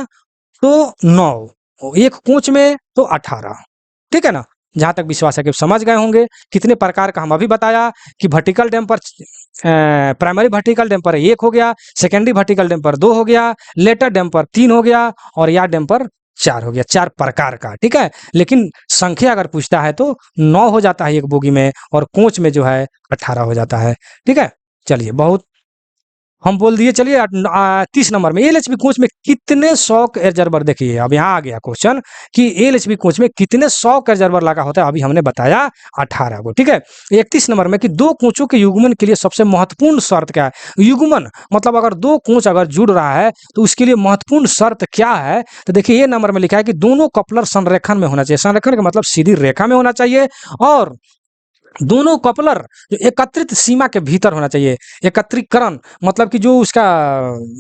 तो 9, एक कोच में तो 18, ठीक है ना। जहां तक विश्वास है कि समझ गए होंगे कितने प्रकार का हम अभी बताया कि vertical damper, primary vertical damper 1 हो गया, सेकेंडरी वर्टिकल डैम्पर 2 हो गया, लेटर डैम्पर 3 हो गया, और या डैम्पर 4 हो गया, 4 प्रकार का, ठीक है। लेकिन संख्या अगर पूछता है तो 9 हो जाता है एक बोगी में, और कोच में जो है 18 हो जाता है, ठीक है। चलिए, बहुत हम बोल दिए। चलिए 30 नंबर में एलएचबी कोच में कितने 100 के रिजर्वर, देखिए अब यहाँ आ गया क्वेश्चन कि एलएचबी कोच में कितने 100 के रिजर्वर लगा होता है, अभी हमने बताया 18 को, ठीक है। 31 नंबर में कि 2 कोचों के युग्मन के लिए सबसे महत्वपूर्ण शर्त क्या है? युग्मन मतलब अगर 2 कोच अगर जुड़ रहा है तो उसके लिए महत्वपूर्ण शर्त क्या है? तो देखिए ये नंबर में लिखा है कि दोनों कपलर संरेखन में होना चाहिए। संरेखन का मतलब सीधी रेखा में होना चाहिए, और दोनों कपलर जो एकत्रित सीमा के भीतर होना चाहिए। एकत्रीकरण मतलब कि जो उसका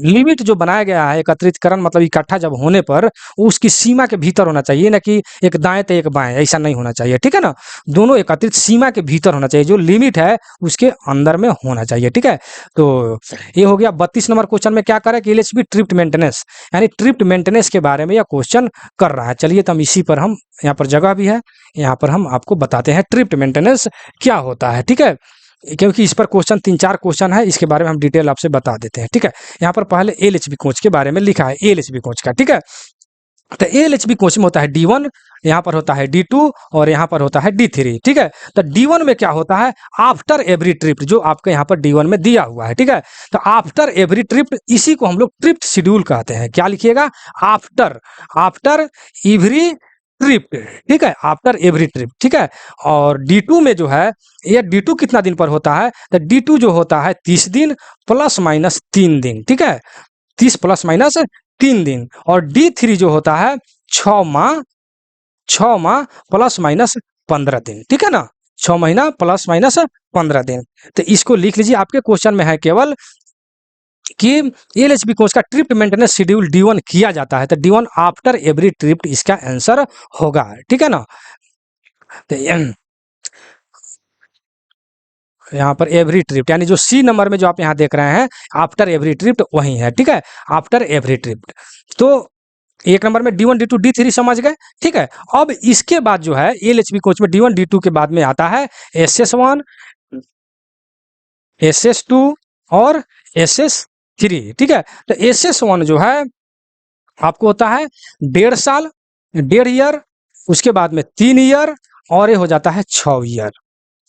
लिमिट जो बनाया गया है, एकत्रितकरण मतलब इकट्ठा जब होने पर उसकी सीमा के भीतर होना चाहिए, ना कि एक दाएं तो एक बाएं, ऐसा नहीं होना चाहिए, ठीक है ना। दोनों एकत्रित सीमा के भीतर होना चाहिए, जो लिमिट है उसके अंदर में होना चाहिए, ठीक है। तो ये हो गया। 32 नंबर क्वेश्चन में क्या करें कि एलएचबी ट्रिप्ट मेंटेनेंस, यानी ट्रिप्ट मेंटेनेंस के बारे में यह क्वेश्चन कर रहा है। चलिए तो हम इसी पर, हम यहाँ पर जगह भी है, यहाँ पर हम आपको बताते हैं ट्रिप्ट मेंटेनेंस क्या होता है, ठीक है। क्योंकि इस पर क्वेश्चन 3-4 क्वेश्चन है, इसके बारे में हम डिटेल आपसे बता देते हैं, ठीक है। यहाँ पर पहले एलएचबी कोच के बारे में लिखा है, एलएचबी कोच का, ठीक है। तो एलएचबी कोच में होता है D1, यहाँ पर होता है D2, और यहाँ पर होता है D3, ठीक है। तो D1 में क्या होता है? आफ्टर एवरी ट्रिप, जो आपके यहाँ पर D1 में दिया हुआ है, ठीक है। तो आफ्टर एवरी ट्रिप, इसी को हम लोग ट्रिप शेड्यूल कहते हैं। क्या लिखिएगा? आफ्टर एवरी ट्रिप, ठीक है, आफ्टर एवरी ट्रिप, ठीक है। और D2 में जो है, ये D2 कितना दिन पर होता है? तो D2 जो होता है 30 दिन प्लस माइनस 3 दिन, ठीक है, 30 प्लस माइनस 3 दिन। और D3 जो होता है 6 माह प्लस माइनस 15 दिन, ठीक है ना, 6 महीना प्लस माइनस 15 दिन। तो इसको लिख लीजिए, आपके क्वेश्चन में है केवल कि एलएचबी कोच का ट्रिप मेंटेनेंस शेड्यूल D1 किया जाता है, तो D1 आफ्टर एवरी ट्रिप इसका आंसर होगा, ठीक है ना। तो यहाँ पर एवरी ट्रिप, यानी जो सी नंबर में जो आप यहाँ देख रहे हैं आफ्टर एवरी ट्रिप वही है, ठीक है, आफ्टर एवरी ट्रिप। तो एक नंबर में D1 D2 D3 समझ गए, ठीक है। अब इसके बाद जो है एलएचबी कोच में D1 D2 के बाद में आता है SS1, SS2 और SS3, ठीक है। तो SS1 जो है आपको होता है 1.5 साल, 1.5 ईयर, उसके बाद में 3 ईयर, और ये हो जाता है 6 ईयर,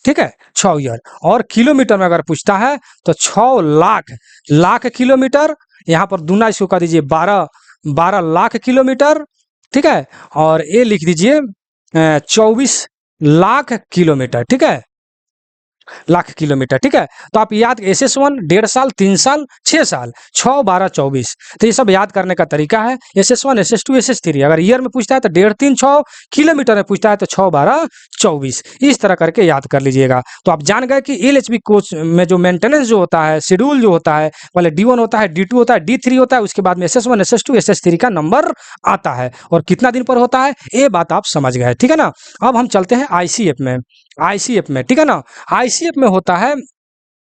ठीक है, 6 ईयर। और किलोमीटर में अगर पूछता है तो 6 लाख किलोमीटर, यहाँ पर दूना इसको कर दीजिए 12 लाख किलोमीटर, ठीक है। और ये लिख दीजिए 24 लाख किलोमीटर, ठीक है, लाख किलोमीटर, ठीक है। तो आप याद SS1 1.5 साल, 3 साल, 6 साल, 6 12 24, तो ये सब याद करने का तरीका है। SS1 SS2 SS3 अगर ईयर में पूछता है तो 1.5 3 6, किलोमीटर में पूछता है तो 6 12 24, इस तरह करके याद कर लीजिएगा। तो आप जान गए कि LHB कोच में जो मेंटेनेंस जो होता है, शेड्यूल जो होता है, पहले D1 होता है, D2 होता है, D3 होता है, उसके बाद में SS1 SS2 SS3 का नंबर आता है और कितना दिन पर होता है, ये बात आप समझ गए, ठीक है ना। अब हम चलते हैं ICF में। ICF में, ठीक है ना, ICF में होता है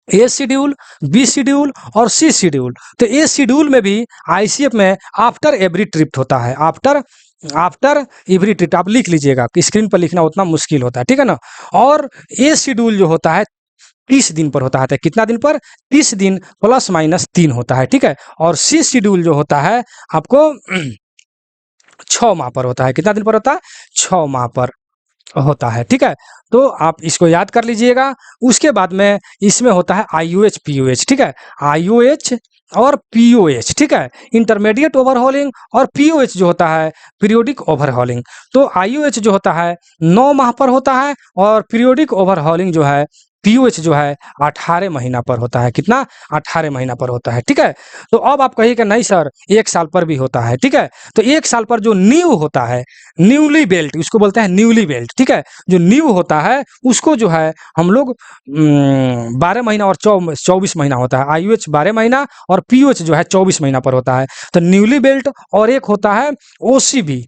ए शेड्यूल, बी शेड्यूल और सी शेड्यूल। तो ए शेड्यूल में भी ICF में आफ्टर एवरी ट्रिप होता है, आफ्टर आफ्टर एवरी ट्रिप। आप लिख लीजिएगा, स्क्रीन पर लिखना उतना मुश्किल होता है, ठीक है ना। और ए शेड्यूल जो होता है 30 दिन पर होता है, तो कितना दिन पर, 30 दिन प्लस माइनस 3 होता है, ठीक है। और सी शेड्यूल जो होता है आपको 6 माह पर होता है। कितना दिन पर होता है, 6 माह पर होता है, ठीक है। तो आप इसको याद कर लीजिएगा। उसके बाद में इसमें होता है IOH POH, ठीक है, IOH और POH, ठीक है, इंटरमीडिएट ओवरहॉलिंग, और POH जो होता है पीरियोडिक ओवरहॉलिंग। तो IOH जो होता है 9 माह पर होता है और पीरियोडिक ओवरहॉलिंग जो है POH जो है 18 महीना पर होता है। कितना, 18 महीना पर होता है, ठीक है। तो अब आप कहिए कि नहीं सर 1 साल पर भी होता है, ठीक है। तो 1 साल पर जो न्यू होता है, न्यूली बेल्ट, उसको बोलते हैं न्यूली बेल्ट, ठीक है। जो न्यू होता है उसको जो है हम लोग 12 महीना और 24 महीना होता है। IOH 12 महीना और POH जो है 24 महीना पर होता है। तो न्यूली बेल्ट, और एक होता है OCB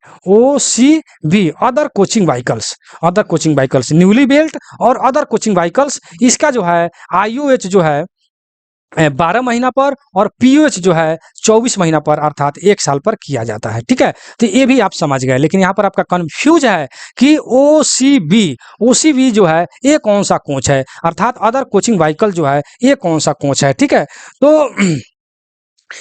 other coaching vehicles, other coaching vehicles, newly belt और अदर कोचिंग व्हीकल्स। इसका जो है IOH जो है 12 महीना पर और POH जो है 24 महीना पर, अर्थात 1 साल पर किया जाता है, ठीक है। तो ये भी आप समझ गए, लेकिन यहाँ पर आपका कंफ्यूज है कि OCB जो है ये कौन सा कोच है, अर्थात अदर कोचिंग व्हीकल जो है ये कौन सा कोच है, ठीक है। तो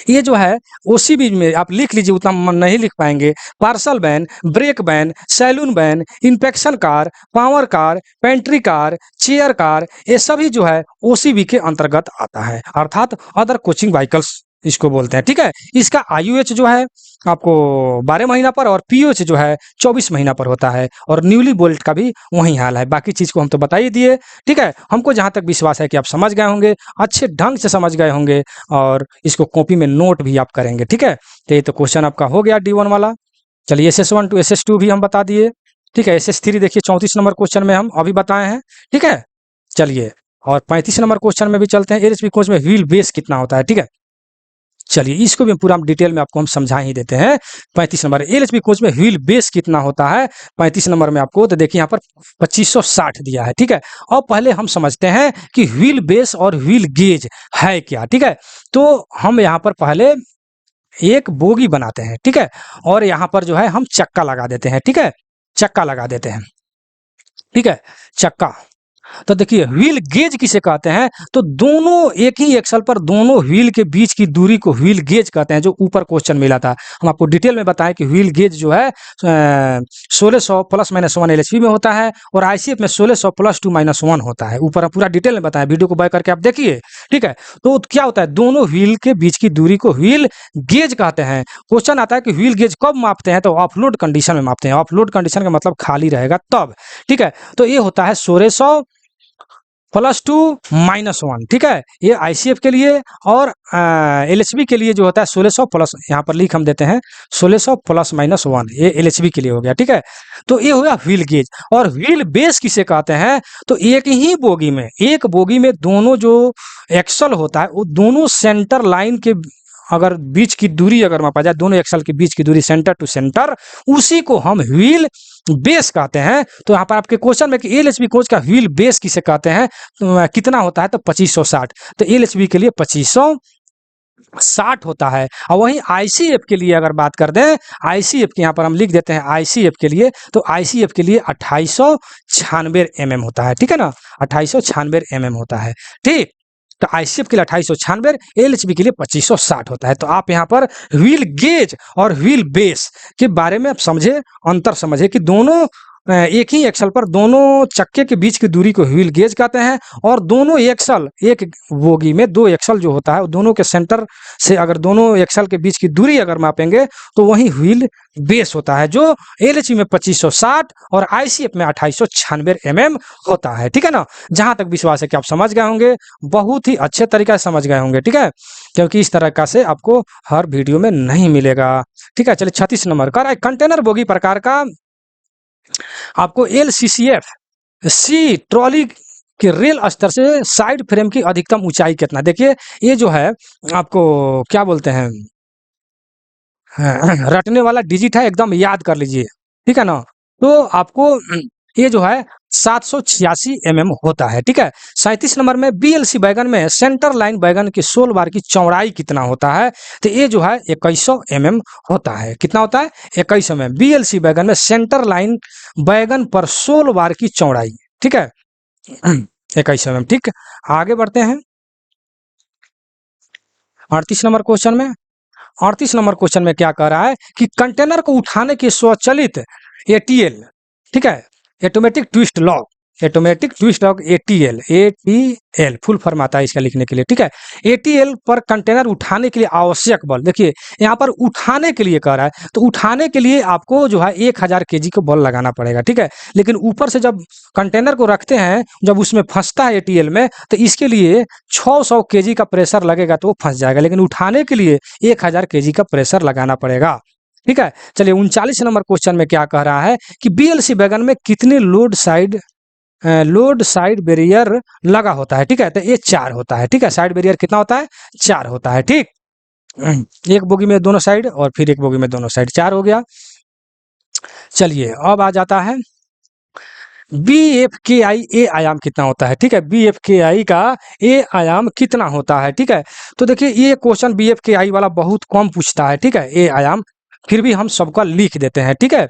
ये जो है OCB में आप लिख लीजिए, उतना मन नहीं लिख पाएंगे। Parcel van, brake van, saloon van, inspection car, power car, pantry car, chair car, ये सभी जो है OCB के अंतर्गत आता है, अर्थात अदर कोचिंग व्हीकल्स इसको बोलते हैं, ठीक है। इसका IOH जो है आपको 12 महीना पर और POH जो है 24 महीना पर होता है, और न्यूली बोल्ट का भी वही हाल है। बाकी चीज को हम तो बता ही दिए, ठीक है। हमको जहां तक विश्वास है कि आप समझ गए होंगे, अच्छे ढंग से समझ गए होंगे, और इसको कॉपी में नोट भी आप करेंगे, ठीक है। तो ये तो क्वेश्चन आपका हो गया D1 वाला। चलिए SS1 टू SS2 भी हम बता दिए, ठीक है। SS3 देखिए 34 नंबर क्वेश्चन में हम अभी बताए हैं, ठीक है। चलिए, और 35 नंबर क्वेश्चन में भी चलते हैं। LHB कोच में व्हील बेस कितना होता है, ठीक है। चलिए, इसको भी पूरा डिटेल में आपको हम समझा ही देते हैं। 35 नंबर LHB कोच में व्हील बेस कितना होता है 35 नंबर में आपको, तो देखिए यहाँ पर 2560 दिया है, ठीक है। और पहले हम समझते हैं कि व्हील बेस और व्हील गेज है क्या, ठीक है। तो हम यहाँ पर पहले एक बोगी बनाते हैं, ठीक है, और यहाँ पर जो है हम चक्का लगा देते हैं, ठीक है, चक्का लगा देते हैं, ठीक है, चक्का। तो देखिए व्हील गेज किसे कहते हैं, तो दोनों एक ही एक्सल पर दोनों व्हील के बीच की दूरी को व्हील गेज कहते हैं, जो ऊपर क्वेश्चन मिला था। हम आपको डिटेल में बताएं कि व्हील गेज जो है 1600 प्लस माइनस 1 LHB में होता है, और ICF में 1600 प्लस 2 माइनस 1 होता है। ऊपर पूरा डिटेल में बताएं, वीडियो को बैक करके आप देखिए, ठीक है। तो क्या होता है, दोनों व्हील के बीच की दूरी को व्हील गेज कहते हैं। क्वेश्चन आता है कि व्हील गेज कब मापते हैं, तो ऑफलोड कंडीशन में मापते हैं। ऑफलोड कंडीशन का मतलब खाली रहेगा तब, ठीक है। तो ये होता है 1600 प्लस 2 माइनस 1, ठीक है, ये ICF के लिए। और LHB के लिए जो होता है 1600 प्लस, यहाँ पर लिख हम देते हैं 1600 प्लस माइनस 1, ये LHB के लिए हो गया, ठीक है। तो ये हो गया व्हील गेज। और व्हील बेस किसे कहते हैं, तो एक ही बोगी में, एक बोगी में दोनों जो एक्सल होता है वो दोनों सेंटर लाइन के अगर बीच की दूरी अगर मापा जाए, दोनों एक्सल के बीच की दूरी सेंटर टू सेंटर, उसी को हम व्हील बेस कहते हैं। तो यहाँ पर आपके क्वेश्चन में कि LHB कोच का व्हील बेस किसे कहते हैं, तो कितना होता है, तो 2560। तो LHB के लिए 2560 होता है। और वहीं ICF के लिए अगर बात कर दें, ICF के यहाँ पर हम लिख देते हैं ICF के लिए, तो ICF के लिए 2896 mm होता है, ठीक है ना, 2896 mm होता है, ठीक। तो ICF के लिए 2896, LHB के लिए 2560 होता है। तो आप यहाँ पर व्हील गेज और व्हील बेस के बारे में आप समझे, अंतर समझे कि दोनों एक ही एक्सल पर दोनों चक्के के बीच की दूरी को व्हील गेज कहते हैं, और दोनों एक्सल, एक बोगी में दो एक्सल जो होता है दोनों के सेंटर से अगर दोनों एक्सल के बीच की दूरी अगर मापेंगे तो वही व्हील बेस होता है, जो एलएचवी में 2560 और आईसीएफ में 2896 mm होता है। ठीक है ना, जहां तक विश्वास है कि आप समझ गए होंगे, बहुत ही अच्छे तरीके से समझ गए होंगे। ठीक है, क्योंकि इस तरह का से आपको हर वीडियो में नहीं मिलेगा। ठीक है, चलिए 36 नंबर का कंटेनर बोगी प्रकार का आपको एलसीसीएफ सी ट्रॉली के रेल स्तर से साइड फ्रेम की अधिकतम ऊंचाई कितना। देखिए ये जो है आपको क्या बोलते हैं, रटने वाला डिजिट है, एकदम याद कर लीजिए। ठीक है ना, तो आपको ये जो है 786 mm होता है। ठीक है, 37 नंबर में बीएलसी बैगन में सेंटर लाइन बैगन की सोल बार की चौड़ाई कितना होता है, तो ये जो है 2100 mm होता है। कितना होता है, 2100 mm बीएलसी बैगन में सेंटर लाइन बैगन पर सोल बार की चौड़ाई। ठीक है, 2100 mm। ठीक, आगे बढ़ते हैं 38 नंबर क्वेश्चन में। 38 नंबर क्वेश्चन में क्या कह रहा है कि कंटेनर को उठाने की स्वचालित एटीएल, ठीक है, automatic twist lock, automatic twist lock ATL, ATL full form आता है इसका लिखने के लिए। ठीक है, एटीएल पर कंटेनर उठाने के लिए आवश्यक बल, देखिए यहाँ पर उठाने के लिए कह रहा है, तो उठाने के लिए आपको जो है 1000 केजी का बल लगाना पड़ेगा। ठीक है, लेकिन ऊपर से जब कंटेनर को रखते हैं, जब उसमें फंसता है एटीएल में, तो इसके लिए 600 केजी का प्रेशर लगेगा तो वो फंस जाएगा, लेकिन उठाने के लिए 1000 केजी का प्रेशर लगाना पड़ेगा। ठीक है, चलिए 39 नंबर क्वेश्चन में क्या कह रहा है कि बीएलसी बैगन में कितने लोड साइड बैरियर लगा होता है। ठीक है, तो ये 4 होता है। ठीक है, साइड बैरियर कितना होता है, 4 होता है। ठीक, एक बोगी में दोनों साइड और फिर एक बोगी में दोनों साइड, 4 हो गया। चलिए अब आ जाता है बी एफ के आई ए आयाम कितना होता है। ठीक है, बी एफ के आई का ए आयाम कितना होता है। ठीक है, तो देखिए ये क्वेश्चन बी एफ के आई वाला बहुत कम पूछता है। ठीक है, ए आयाम, फिर भी हम सबका लिख देते हैं। ठीक है,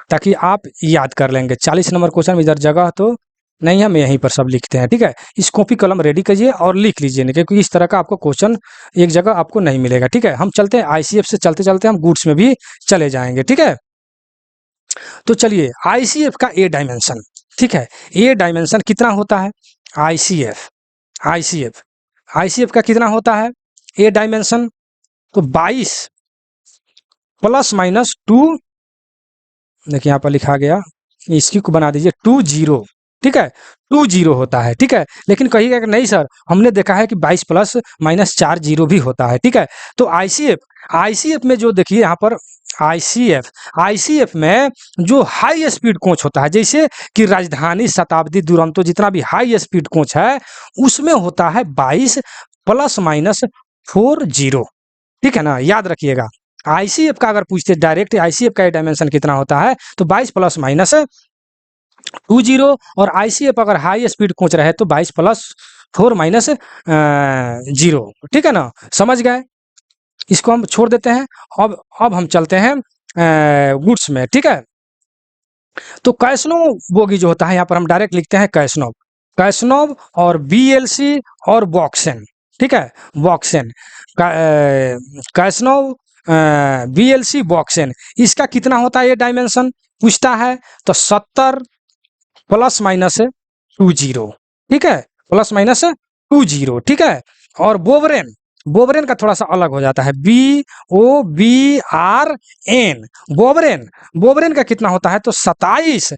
ताकि आप याद कर लेंगे। 40 नंबर क्वेश्चन में इधर जगह तो नहीं है, हम यहीं पर सब लिखते हैं। ठीक है, इस कॉपी कलम रेडी कीजिए और लिख लीजिए, नहीं क्योंकि इस तरह का आपको क्वेश्चन एक जगह आपको नहीं मिलेगा। ठीक है, हम चलते हैं आईसीएफ से, चलते चलते हम गुड्स में भी चले जाएंगे। ठीक है, तो चलिए आईसीएफ का ए डायमेंशन, ठीक है, ए डायमेंशन कितना होता है, आईसीएफ आईसीएफ आईसीएफ का कितना होता है ए डायमेंशन, तो 22 ± 2, देखिए यहाँ पर लिखा गया, इसकी को बना दीजिए 20। ठीक है, 20 होता है। ठीक है, लेकिन कहिएगा कि नहीं सर हमने देखा है कि 22 ± 4 जीरो भी होता है। ठीक है, तो आईसीएफ में जो देखिए यहाँ पर आईसीएफ में जो हाई स्पीड कोच होता है, जैसे कि राजधानी, शताब्दी, दुरंतो, जितना भी हाई स्पीड कोच है उसमें होता है 22 ± 40। ठीक है ना, याद रखिएगा। आईसीएफ का अगर पूछते डायरेक्ट आईसीएफ का डायमेंशन कितना होता है, तो 22 ± 20, और आईसीएफ अगर हाई स्पीड कोच रहे तो 22 + 4 - 0। ठीक है ना, समझ गए, इसको हम छोड़ देते हैं। अब हम चलते हैं गुड्स में। ठीक है, तो कैसनोव बोगी जो होता है, यहाँ पर हम डायरेक्ट लिखते हैं कैसनोव और बीएलसी और बॉक्सेन। ठीक है, बॉक्सेन, कैसनोव, बीएलसी, बॉक्सेन, इसका कितना होता है ये डायमेंशन पूछता है, तो 70 ± 20। ठीक है, ±20। ठीक है, और बोबरेन का थोड़ा सा अलग हो जाता है, BOBRN, बोबरेन का कितना होता है, तो 27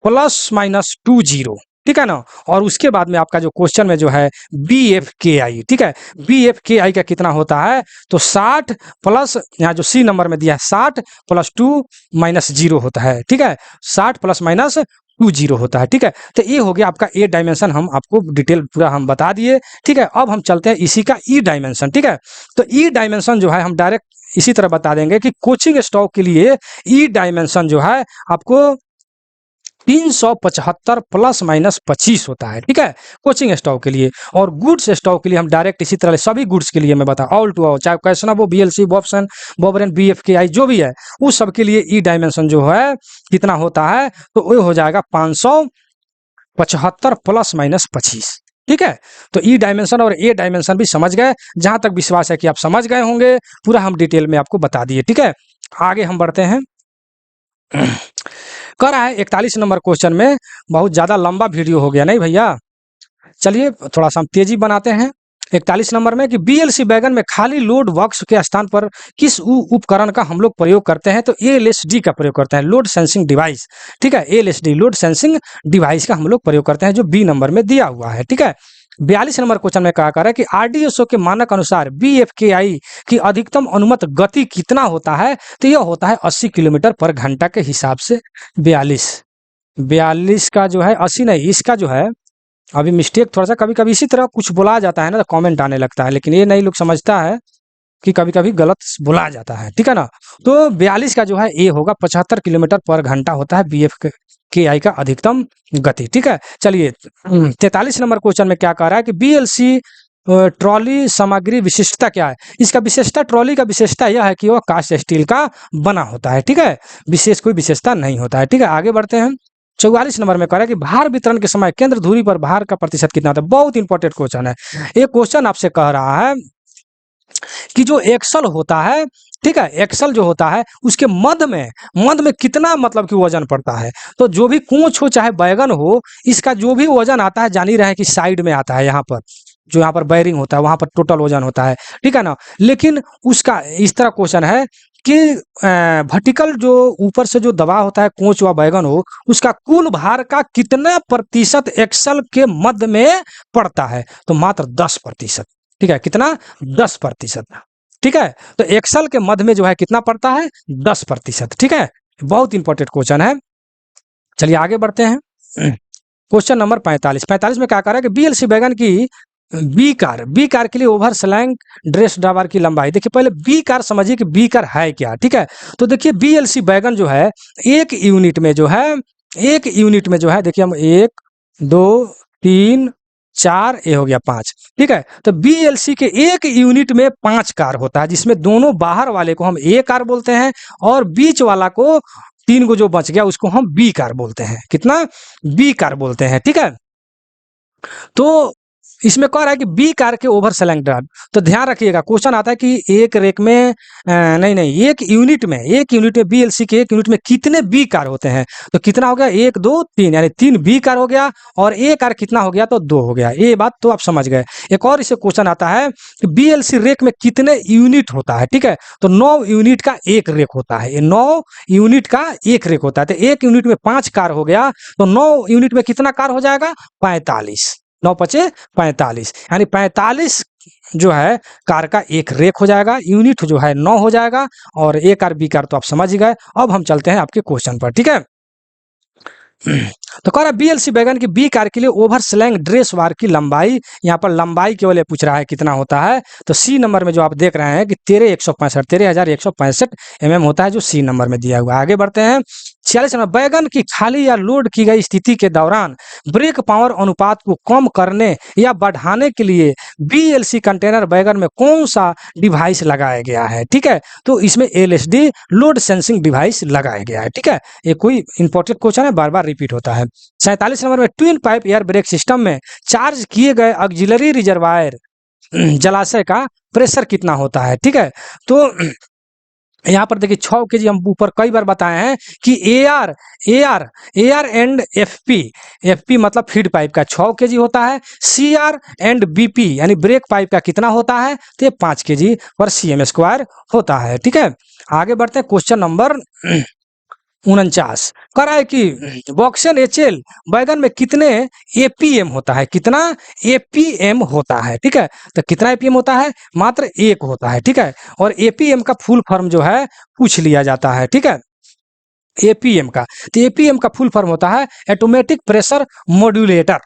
± 20। ठीक है ना, और उसके बाद में आपका जो क्वेश्चन में जो है BFKI, ठीक है, BFKI का कितना होता है, तो 60 प्लस, यहाँ जो सी नंबर में दिया है 60 + 2 - 0 होता है। ठीक है, 60 ± 20 होता है। ठीक है, तो ये हो गया आपका ए डायमेंशन, हम आपको डिटेल पूरा हम बता दिए। ठीक है, अब हम चलते हैं इसी का ई डायमेंशन। ठीक है, तो ई डायमेंशन जो है हम डायरेक्ट इसी तरह बता देंगे कि कोचिंग स्टॉक के लिए ई डायमेंशन जो है आपको 375 ± 25 होता है। ठीक है, कोचिंग स्टॉक के लिए, और गुड्स स्टॉक के लिए हम डायरेक्ट इसी तरह सभी गुड्स के लिए मैं बता, ऑल टू ऑल, चाहे कैसना वो बीएलसी, बॉब्सन, बोबरेन, बीएफकेआई जो भी है, उस सब के लिए ई डायमेंशन जो है कितना होता है, तो वो हो जाएगा 575 ± 25। ठीक है, तो ई डायमेंशन और ए डायमेंशन भी समझ गए, जहां तक विश्वास है कि आप समझ गए होंगे, पूरा हम डिटेल में आपको बता दिए। ठीक है, आगे हम बढ़ते हैं कह रहा है 41 नंबर क्वेश्चन में, बहुत ज़्यादा लंबा वीडियो हो गया नहीं भैया, चलिए थोड़ा सा हम तेजी बनाते हैं। 41 नंबर में कि बीएलसी वैगन में खाली लोड बॉक्स के स्थान पर किस उपकरण का हम लोग प्रयोग करते हैं, तो एलएसडी का प्रयोग करते हैं, लोड सेंसिंग डिवाइस। ठीक है, एलएसडी लोड सेंसिंग डिवाइस का हम लोग प्रयोग करते हैं, जो बी नंबर में दिया हुआ है। ठीक है, 42 नंबर क्वेश्चन में कहा कर रहा है कि आरडीएसओ के मानक अनुसार बीएफकेआई की अधिकतम अनुमत गति कितना होता है, तो यह होता है 80 किलोमीटर पर घंटा के हिसाब से। 42 का जो है 80 नहीं, इसका जो है अभी मिस्टेक थोड़ा सा, कभी कभी इसी तरह कुछ बोला जाता है ना, तो कमेंट आने लगता है, लेकिन ये नहीं लोग समझता है कि कभी कभी गलत बोला जाता है। ठीक है ना, तो 42 का जो है ए होगा, 75 किलोमीटर पर घंटा होता है के आई का अधिकतम गति। ठीक है, चलिए 43 नंबर क्वेश्चन में क्या कह रहा है कि बीएलसी ट्रॉली सामग्री विशिष्टता क्या है। इसका विशेषता, ट्रॉली का विशेषता यह है कि वह कास्ट स्टील का बना होता है। ठीक है, विशेष कोई विशेषता नहीं होता है। ठीक है, आगे बढ़ते हैं। 44 नंबर में कह रहा है कि भार वितरण के समय केंद्र धुरी पर भार का प्रतिशत कितना होता है। बहुत इंपॉर्टेंट क्वेश्चन है। एक क्वेश्चन आपसे कह रहा है कि जो एक्सल होता है, ठीक है, एक्सल जो होता है उसके मध्य में कितना मतलब कि वजन पड़ता है। तो जो भी कोच हो चाहे बैगन हो, इसका जो भी वजन आता है, जान ही रहे हैं कि साइड में आता है, यहाँ पर जो यहाँ पर बैरिंग होता है वहां पर टोटल वजन होता है। ठीक है ना, लेकिन उसका इस तरह क्वेश्चन है कि वर्टिकल जो ऊपर से जो दबाव होता है कोच व बैगन हो, उसका कुल भार का कितना प्रतिशत एक्सल के मध्य में पड़ता है, तो मात्र 10%। ठीक है, कितना, 10%। ठीक है, तो एक्सल के मध्य में जो है कितना पड़ता है, 10%। ठीक है, बहुत इंपॉर्टेंट क्वेश्चन है। चलिए आगे बढ़ते हैं। क्वेश्चन नंबर 45 में क्या कर रहा है कि बीएलसी वैगन की बी कार के लिए ओवर स्लैंग ड्रेस ड्राइवर की लंबाई। देखिए पहले बी कार समझिए कि बी कार है क्या। ठीक है, तो देखिए बीएलसी वैगन जो है एक यूनिट में जो है, देखिए हम 1 2 3 4, ये हो गया 5। ठीक है, तो बीएलसी के एक यूनिट में 5 कार होता है, जिसमें दोनों बाहर वाले को हम ए कार बोलते हैं और बीच वाला को 3 को जो बच गया उसको हम बी कार बोलते हैं। कितना, बी कार बोलते हैं। ठीक है, तो इसमें कह रहा है कि बी कार के ओवर स्लैंग ड्राइव। तो ध्यान रखिएगा, क्वेश्चन आता है कि एक रेक में नहीं, एक यूनिट में बीएलसी के एक यूनिट में कितने बी कार होते हैं, तो कितना हो गया, 1 2 3, यानी 3 बी कार हो गया, और ए कार कितना हो गया, तो 2 हो गया। ये बात तो आप समझ गए। एक और इसे क्वेश्चन आता है कि बीएलसी रेक में कितने यूनिट होता है। ठीक है, तो 9 यूनिट का एक रेक होता है, ये 9 यूनिट का एक रेक होता है। तो एक यूनिट में 5 कार हो गया, तो 9 यूनिट में कितना कार हो जाएगा, 45। 9 पचे 45, यानी 45 जो है कार का एक रेक हो जाएगा, यूनिट जो है 9 हो जाएगा, और ए कार बी कार तो आप समझ ही गए। अब हम चलते हैं आपके क्वेश्चन पर। ठीक है, तो कह रहा है बीएलसी वैगन की बी कार के लिए ओवर स्लैंग ड्रेस वार की लंबाई, यहाँ पर लंबाई केवल पूछ रहा है कितना होता है, तो सी नंबर में जो आप देख रहे हैं कि 13,165 mm होता है, जो सी नंबर में दिया हुआ है। आगे बढ़ते हैं। 46 नंबर, बैगन की खाली या लोड की गई स्थिति के दौरान ब्रेक पावर अनुपात को कम करने या बढ़ाने के लिए बीएलसी कंटेनर बैगन में कौन सा डिवाइस लगाया गया है। ठीक है, तो इसमें एलएसडी लोड सेंसिंग डिवाइस लगाया गया है। ठीक है, ये कोई इंपॉर्टेंट क्वेश्चन है, बार बार रिपीट होता है। 47 नंबर में, twin pipe air brake system में चार्ज किए गए ऑक्सिलरी रिजर्वायर जलाशय का प्रेशर कितना होता है। ठीक है, तो यहाँ पर देखिए 6 केजी, हम ऊपर कई बार बताए हैं कि एआर एंड एफपी मतलब फीड पाइप का 6 केजी होता है, सीआर एंड बीपी यानी ब्रेक पाइप का कितना होता है, तो ये 5 केजी पर सीएम स्क्वायर होता है। ठीक है, आगे बढ़ते हैं। क्वेश्चन नंबर 49 कह रहा है कि बॉक्सन एचएल बैगन में कितने एपीएम होता है, कितना एपीएम होता है। ठीक है, तो कितना एपीएम होता है, मात्र 1 होता है। ठीक है, और एपीएम का फुल फॉर्म जो है पूछ लिया जाता है। ठीक है, एपीएम का, तो एपीएम का फुल फॉर्म होता है automatic pressure modulator,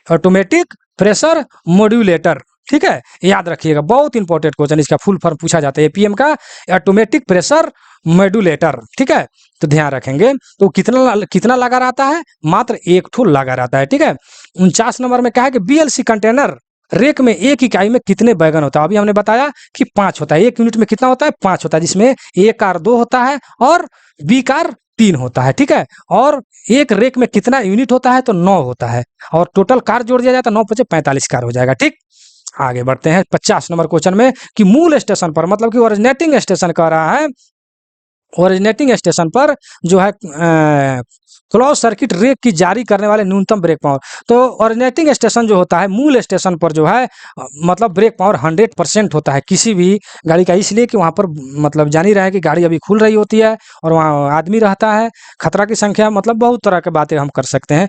automatic pressure modulator. ठीक है, याद रखिएगा, बहुत इंपॉर्टेंट क्वेश्चन, इसका फुल फॉर्म पूछा जाता है एपीएम का, ऑटोमेटिक प्रेशर मॉड्यूलेटर। ठीक है, तो ध्यान रखेंगे। तो कितना लगा रहता है, मात्र 1 ठो लगा रहता है। ठीक है, 49 नंबर में क्या है कि बीएलसी कंटेनर रेक में एक इकाई में कितने बैगन होता है। अभी हमने बताया कि 5 होता है, एक यूनिट में कितना होता है, 5 होता है, जिसमें ए कार 2 होता है और बी कार 3 होता है। ठीक है, और एक रेक में कितना यूनिट होता है, तो 9 होता है, और टोटल कार जोड़ दिया जाए तो 9 पचे 45 कार हो जाएगा। ठीक, आगे बढ़ते हैं 50 नंबर क्वेश्चन में कि मूल स्टेशन पर, मतलब कि ओरिजिनेटिंग स्टेशन कह रहा है ओरिजिनेटिंग स्टेशन पर जो है क्लोज सर्किट रे की जारी करने वाले न्यूनतम ब्रेक पावर। तो ओरिजिनेटिंग स्टेशन जो होता है, मूल स्टेशन पर जो है मतलब ब्रेक पावर 100% होता है किसी भी गाड़ी का, इसलिए कि वहाँ पर मतलब जान ही रहे हैं कि गाड़ी अभी खुल रही होती है और वहाँ आदमी रहता है, खतरा की संख्या, मतलब बहुत तरह की बातें हम कर सकते हैं।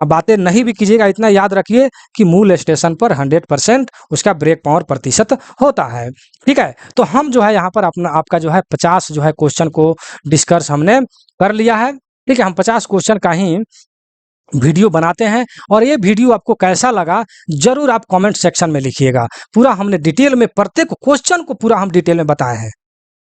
अब बातें नहीं भी कीजिएगा, इतना याद रखिए कि मूल स्टेशन पर 100% उसका ब्रेक पावर प्रतिशत होता है। ठीक है, तो हम जो है यहाँ पर अपना आपका जो है 50 जो है क्वेश्चन को डिस्कस हमने कर लिया है। ठीक है, हम 50 क्वेश्चन का ही वीडियो बनाते हैं और ये वीडियो आपको कैसा लगा जरूर आप कमेंट सेक्शन में लिखिएगा। पूरा हमने डिटेल में प्रत्येक क्वेश्चन को पूरा हम डिटेल में बताए हैं।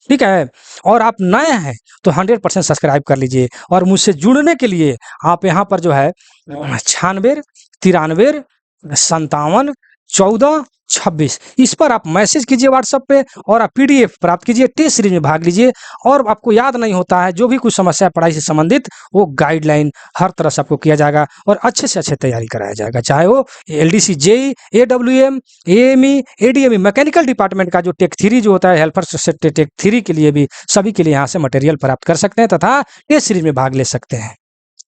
ठीक है, और आप नए हैं तो 100% सब्सक्राइब कर लीजिए और मुझसे जुड़ने के लिए आप यहाँ पर जो है 96 93 57 14 26 इस पर आप मैसेज कीजिए व्हाट्सएप पे और आप पीडीएफ प्राप्त कीजिए, टेस्ट सीरीज में भाग लीजिए। और आपको याद नहीं होता है जो भी कुछ समस्या है पढ़ाई से संबंधित, वो गाइडलाइन हर तरह से आपको किया जाएगा और अच्छे से अच्छे तैयारी कराया जाएगा, चाहे वो LDC, JE, AWM, AME, ADME, mechanical department का जो टेक 3 जो होता है हेल्पर से टेक 3 के लिए भी, सभी के लिए यहाँ से मटेरियल प्राप्त कर सकते हैं तथा टेस्ट सीरीज में भाग ले सकते हैं।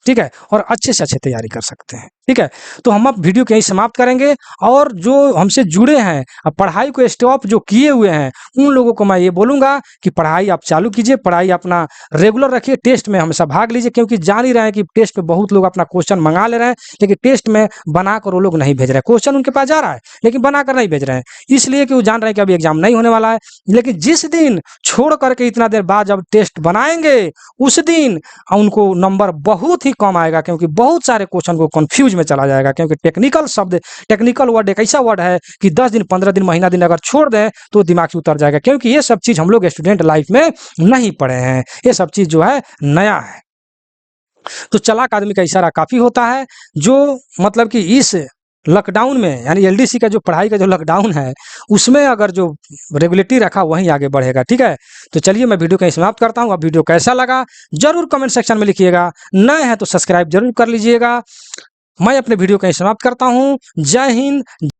ठीक है, और अच्छे से अच्छे तैयारी कर सकते हैं। ठीक है, तो हम अब वीडियो को यहीं समाप्त करेंगे और जो हमसे जुड़े हैं, अब पढ़ाई को स्टॉप जो किए हुए हैं, उन लोगों को मैं ये बोलूँगा कि पढ़ाई आप चालू कीजिए, पढ़ाई अपना रेगुलर रखिए, टेस्ट में हमेशा भाग लीजिए, क्योंकि जान ही रहे हैं कि टेस्ट में बहुत लोग अपना क्वेश्चन मंगा ले रहे हैं, लेकिन टेस्ट में बनाकर वो लोग नहीं भेज रहे हैं। क्वेश्चन उनके पास जा रहा है लेकिन बनाकर नहीं भेज रहे हैं, इसलिए कि वो जान रहे हैं कि अभी एग्जाम नहीं होने वाला है। लेकिन जिस दिन छोड़ करके इतना देर बाद जब टेस्ट बनाएंगे, उस दिन उनको नंबर बहुत ही कम आएगा, क्योंकि बहुत सारे क्वेश्चन को कंफ्यूज में चला जाएगा। क्योंकि टेक्निकल शब्द, टेक्निकल वर्ड एक ऐसा वर्ड है कि 10 दिन 15 दिन महीना दिन अगर छोड़ दें तो दिमाग से उतर जाएगा, क्योंकि ये सब चीज हम लोग स्टूडेंट लाइफ में नहीं पढ़े हैं, ये सब चीज जो है नया है। तो चालाक आदमी का इशारा काफी होता है। जो मतलब कि इस लॉकडाउन में, यानी एलडीसी का जो पढ़ाई का जो लॉकडाउन है, उसमें अगर जो रेगुलेटरी रखा वहीं आगे बढ़ेगा। ठीक है, तो चलिए मैं वीडियो कहीं समाप्त करता हूँ। अब वीडियो कैसा लगा जरूर कमेंट सेक्शन में लिखिएगा, नए हैं तो सब्सक्राइब जरूर कर लीजिएगा। मैं अपने वीडियो कहीं समाप्त करता हूँ। जय हिंद।